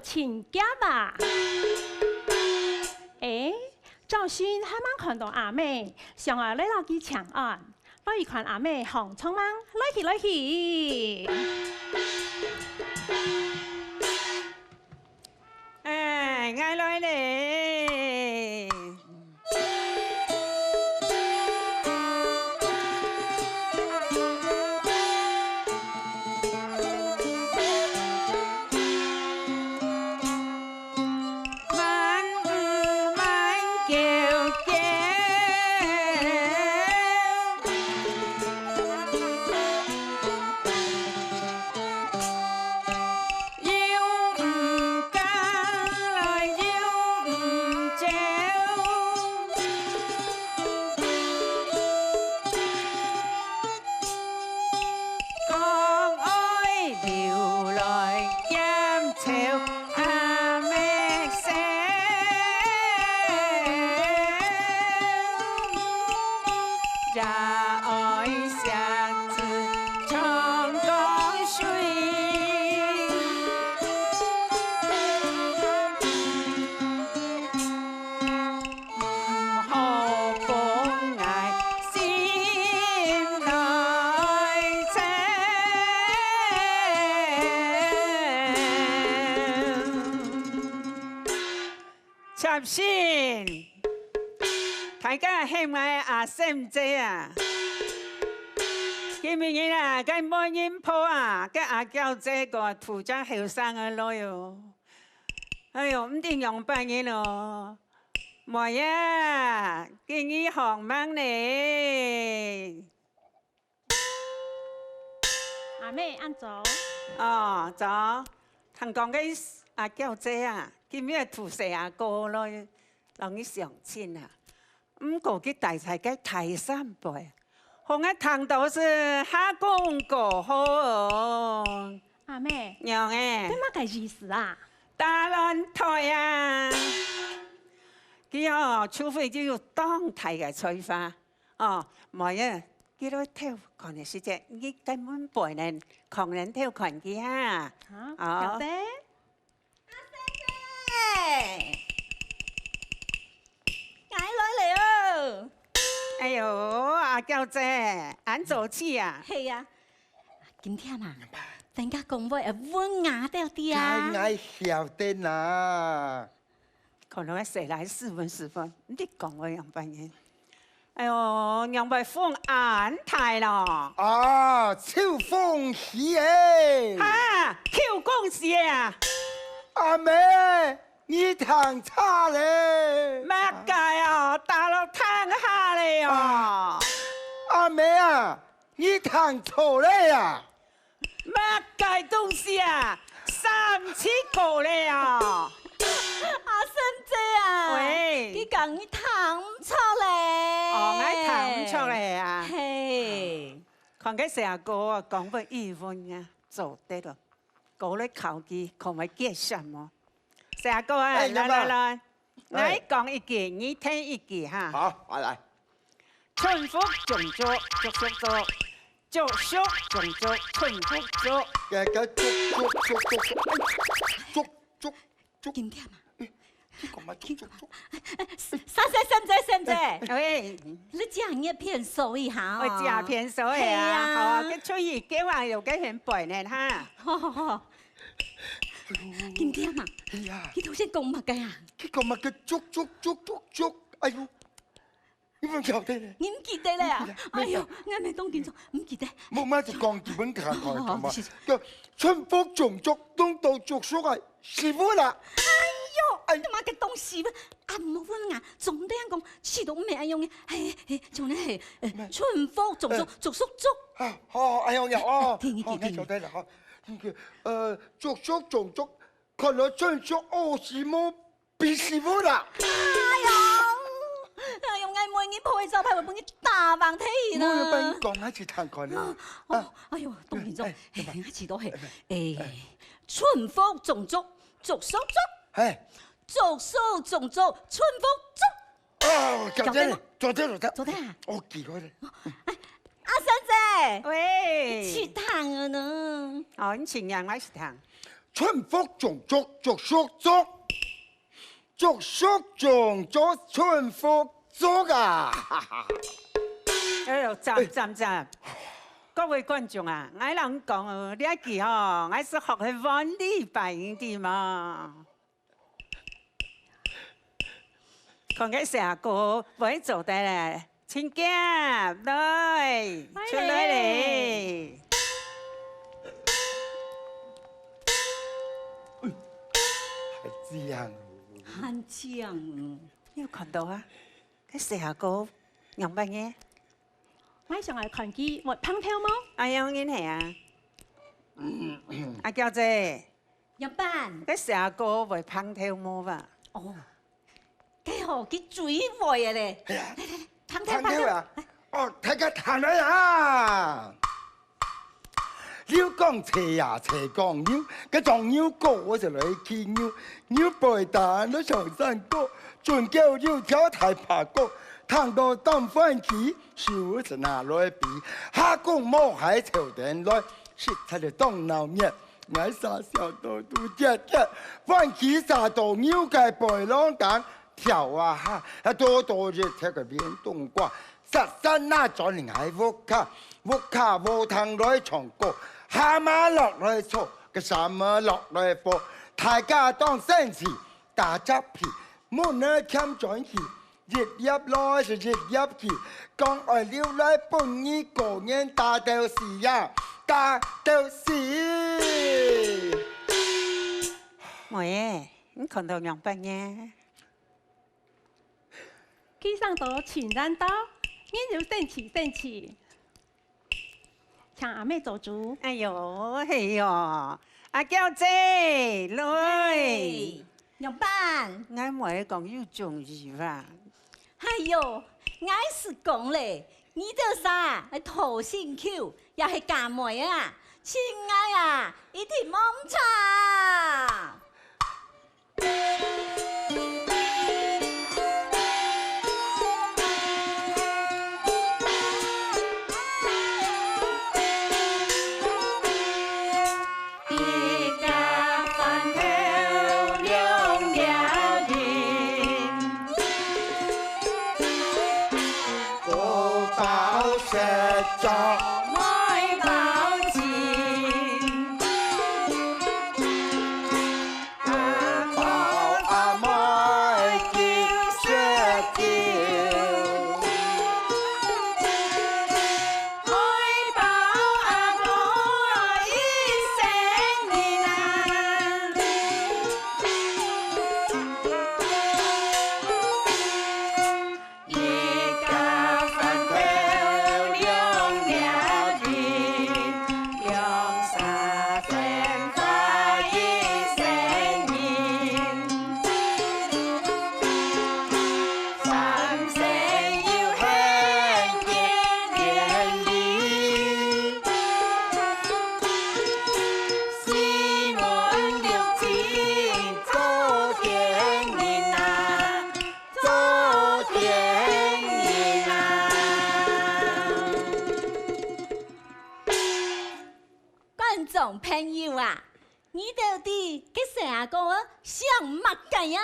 请假吧。赵勋还蛮看到阿妹，想要来到去抢案，来一看阿妹红冲忙，来去。哎，我来嘞。10先，大家喜爱阿三姐啊！今日啊，跟每人抱啊，跟阿娇姐个土家后生个女哟。哎呦，唔定用半日咯。莫呀，今日行忙呢。阿妹按走。哦，走。同讲嘅阿娇姐啊，今日土細阿哥咯，讓你相親啊。唔過佢大菜嘅第3輩。紅一탕到是下公過好哦。阿妹，娘誒，你乜嘅意思啊？打亂台啊！佢哦，除非就要當台嘅吹花哦，唔係啊，佢都跳看嘅時節，佢根本背人狂人跳看佢啊！哦，得。我來了。哎呦，阿嬌姐，俺做起啊！係啊，今天啊，大家講話係溫雅啲啲啊。我曉得啦。可能係來4分10分，你講我樣扮嘢。哎呦，樣扮風眼太咯。啊，秋風起誒。哈，秋公事啊！阿妹。你躺差嘞！乜解啊？大陸躺下嚟啊！阿妹啊，你躺錯嘞呀！乜解東西啊？3次過嚟啊！阿生姐啊，喂，你講你躺唔出嚟？哦，我躺唔出嚟啊！係，看佢成個啊，講不語文啊，做得咯，過嚟考佢，看咪結什麼？成個啊，來，我講一句，你聽一句哈。好，我來。春福種竹，竹竹竹，竹竹種竹，春福竹。竹。今天嘛，三姐，喂，你講一片手藝下。我講片手藝啊，好啊，佢出去嘅話又幾片背呢哈。好。今天嘛，佢頭先講乜嘅啊？佢講乜嘅？竹，哎呦，你唔曉得咧？你唔記得咧啊？哎呦，我咪當見咗，唔記得。冇乜就講基本談台咁啊。叫春福種竹，當到竹樹啊，師傅啦。哎呦，你媽嘅東西啊，唔好問啊，仲得人講，遲到咩用嘅？係，仲咧係春福種竹，竹樹竹。哦，哎呦，哦，我曉得啦，嚇。竹樹種竹，看到春樹哦，是冇變師傅啦。哎呀，我每日陪就陪幫你打橫睇啦。我要俾你講一次聽看啦。哎呦，當見咗，我遲到係春福種竹，竹樹竹。係。竹樹種竹，春福竹。哦，做得啊！我記開咧。阿生姐，喂，食糖啊呢？哦，你請人我食糖。春福種竹，竹樹竹，竹樹種竹，春福竹啊！哎呦，站！各位觀眾啊，我諗講呢一句哦，我是學去玩呢白啲嘛。看佢成個會做得咧。請夾來，出來嚟！很正，你有看到啊？佢成個樣乜嘢？我上嚟看佢活烹跳麼？哎呀，你係啊！阿嬌姐，入班。佢成個活烹跳麼吧？哦，佢好佢嘴會啊咧！烹跳啊！哦，大家彈嚟啊！鳥講斜呀斜講鳥，個撞鳥歌我就嚟見鳥，鳥背蛋都長山歌，轉叫鳥跳太爬歌，彈到當翻起，笑是拿來比，下公摸喺朝頂來，食出嚟當鬧面，嗌傻笑到都隻隻，翻起殺到鳥嘅背浪蛋。跳啊哈，多日踢個變冬瓜，實身那咗連喺屋卡無騰來唱歌，蛤蟆落來坐，個什麼落來播，大家當生詞打隻皮，木呢欠转去，日业来是日业去，讲爱留来半年过年大到死呀，大到死。妹，你看到两百年？去上到情人岛，你就生气生气。请阿妹做主。哎呦，嘿哟，阿娇姐来。娘班，俺妹讲有中意吧？哎呦，我是讲嘞，你这啥土性口，也是干妹啊？亲爱啊，一定猛唱。朋友啊，你到底给谁啊个想乜嘅呀？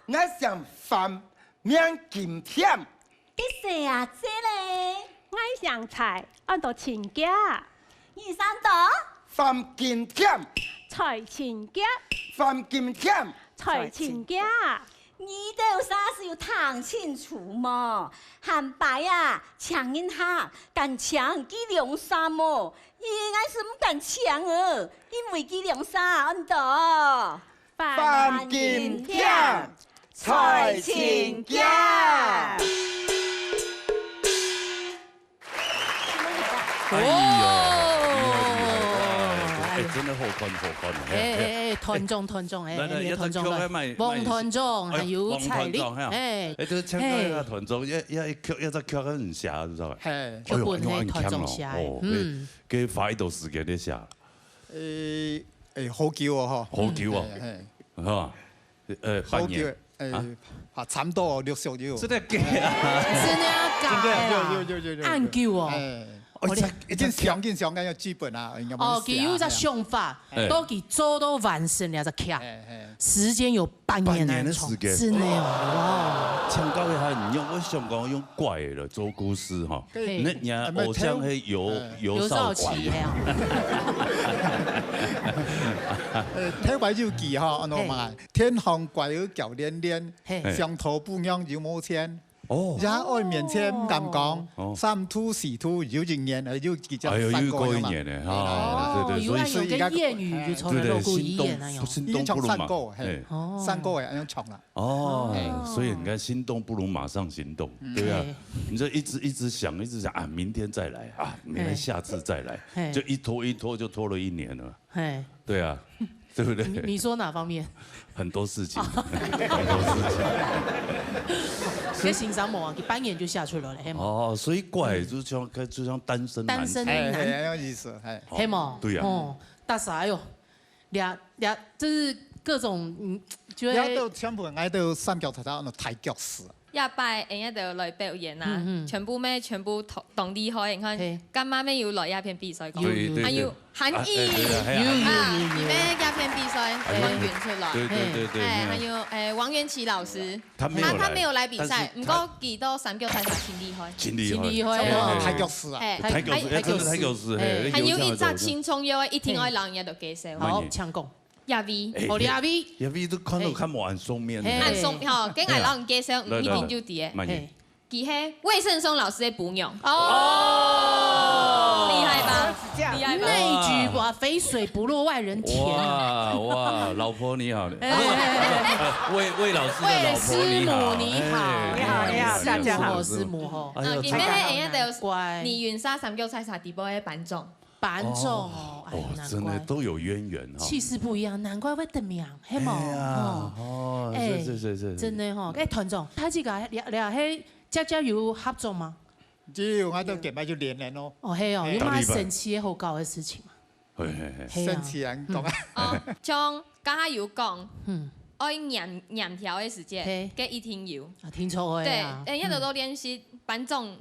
我想饭面金甜。给谁啊这嘞？我想菜按到亲家。二三道。饭金甜。菜亲家。饭金甜。菜亲家。你都啥是要谈清楚嘛？汉白啊，抢人下，敢抢几两三么？应该是唔敢抢哦，因为几两三安得。饭金甜，菜亲家。哎呦！真的好看，团众，团众，团众，王团众，还有彩礼，这个唱歌个团众，一只曲很下，你知道吗？剧本系团众写的，佢花一段时间咧写。好久哦，好久哦，哈，半年，差唔多60有。真的假啊？真的假？按久哦。已经想紧想緊個劇本啊，哦，佢有隻想法，都佢做到完成了隻劇，時間有半年的時間，真的哇！唱歌嘅係唔用，我想講用怪的做故事哈，你偶像係有少奇。聽話要記哈，安怎嘛？天行怪有叫連連，上頭不樣有冇錢。哦，也愛面前唔敢講，3吐4吐有一年，有幾隻3個嘛。對，所以跟諺語就從來都故意演那樣。已經唱3個，3個誒，咁唱啦。哦，所以你看，心動不如馬上行動，對啊。你就一直想啊，明天再來啊，明天下次再來，就一拖就拖了1年了。對啊，對不對？你說哪方面？很多事情，很多事情。在欣賞某啊，佢半年就下去了嘞，哦，所以怪就像單身男，有意思，係嘛？對啊。哦，大傻喲，倆，就是各種，就係都全部嗌到三腳頭那抬腳式。一拜人一度來表演啊，全部當厲害，你看今晚咩要來鴉片比賽講，還要很易啊，咩鴉片比賽王源出來，還有王源琪老師，他沒有來比賽，不過幾多三腳太太挺厲害，挺厲害，抬腳式啊，抬腳式，還有一隻青蔥腰，一聽愛人一度介紹，好搶講。亚 V， 哦亚 V， 亚 V 都看到看晚松面，晚松吼，跟俺老人介绍，一定就啲嘅。佢係魏胜松老師嘅補養哦，厲害吧？厲害吧？那一句哇，肥水不落外人田。哇，老婆你好，魏老師的老婆你好，大家好，師母吼。啊，今日係人哋有泥源沙三腳菜茶底部嘅板種。板種哦，真的都有淵源哈，氣勢不一樣，難怪會得名，係冇哦，是，真的吼，誒團長，他這個你係家有合作嗎？只有我都夾埋要練練咯。哦，係哦，有乜神奇嘅好搞嘅事情嘛？神奇人講啊！哦，像剛才有講，愛鹽條嘅時間，跟一聽有。啊，聽錯嘅。對，人家都練習板種。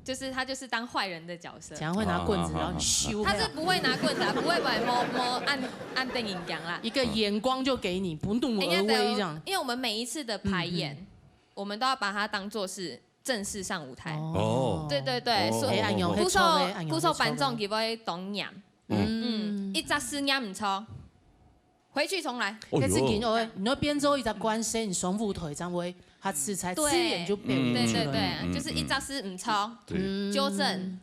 就是他就是當壞人的角色，常會拿棍子然後修。他是不會拿棍子啊，不會摸按電影講啦。一個眼光就給你，不怒而威這樣。因為我們每一次的排演，我們都要把它當作是正式上舞台。哦。對，所以鼓手板種佢會懂鹽，一隻絲鹽唔錯，回去重來。你自己你要變做一隻關係，你雙舞台這樣會。他吃才自然就表現出來。對，就是一扎絲唔錯，糾正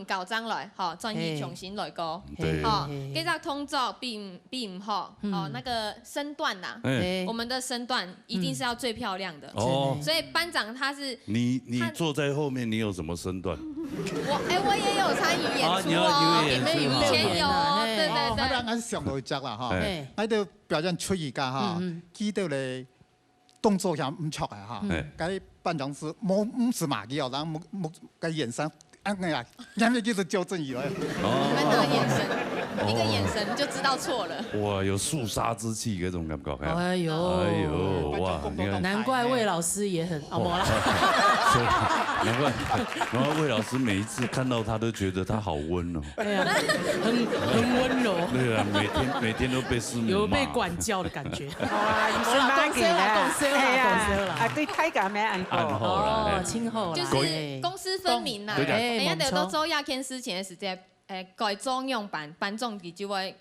搞髒來，好，轉移重新來過，好，這個動作並唔好，哦，那個身段呐，我們的身段一定是要最漂亮的。哦，所以班長他是你坐在後面，你有什麼身段？我也有參與演出哦，以前有，對。我哋啱上到隻啦，哈，喺度表演出而家哈，記得你。動作上唔錯啊嚇，嗰班長是唔是馬嘅，然後冇個眼神，哎呀，人哋就是糾正以來。看到眼神，一個眼神就知道錯了。哇，有肅殺之氣嗰種感覺。哎呦，哇，難怪魏老師也很冇啦。難怪魏老師每一次看到他都覺得他好溫哦。對啊，很溫柔。對啊，每天都被師母罵。有被管教的感覺。哇，唔是馬嘅啦，對大家咩按哦，親厚啦。就是公私分明啦，人家都做亞天師前嘅時間，改裝用板種佢就會。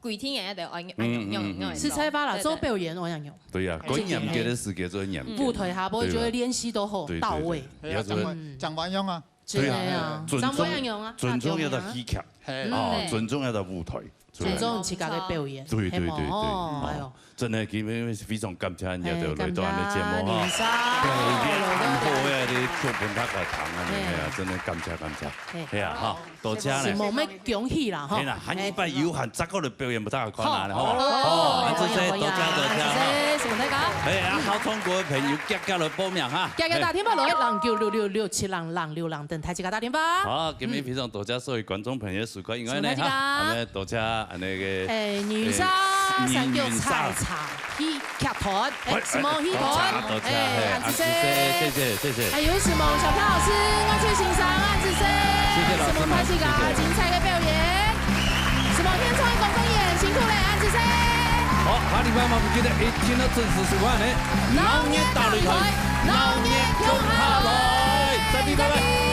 鬼天人家都用，是才把啦，做表演我想用。對呀，鬼演嘅的時間做演。舞台下播就會練習都好到位。張萬用啊，對啊，張萬用啊，尊重要的戲劇，尊重要的舞台，尊重自家的表演。對，哦，真係今日非常感謝人家就來到我哋節目哈，好嘅啲劇本拍嘅堂啊，係啊，真係感謝，係啊，哈，多謝咧。冇咩恭喜啦，哈。係啦，限一百有限，10個人表演唔得啊，困難啦，好，多謝，多謝，謝大家。係啊，好通過嘅朋友夾來報名哈。夾打電話來096667人等台自家打電話。好，今日非常多謝所有觀眾朋友收看，因為呢哈，咁咧多謝那個女沙三腳菜茶戲劇團，什麼戲團？安子謝，謝謝。還有什麼小飄老師，我去欣賞安子謝，什麼拍戲個精彩嘅表演，什麼天窗公公演，辛苦了安子謝。好，下禮拜我們記得一天的準時收看呢，老年大擂台，老年共好來，再見各位。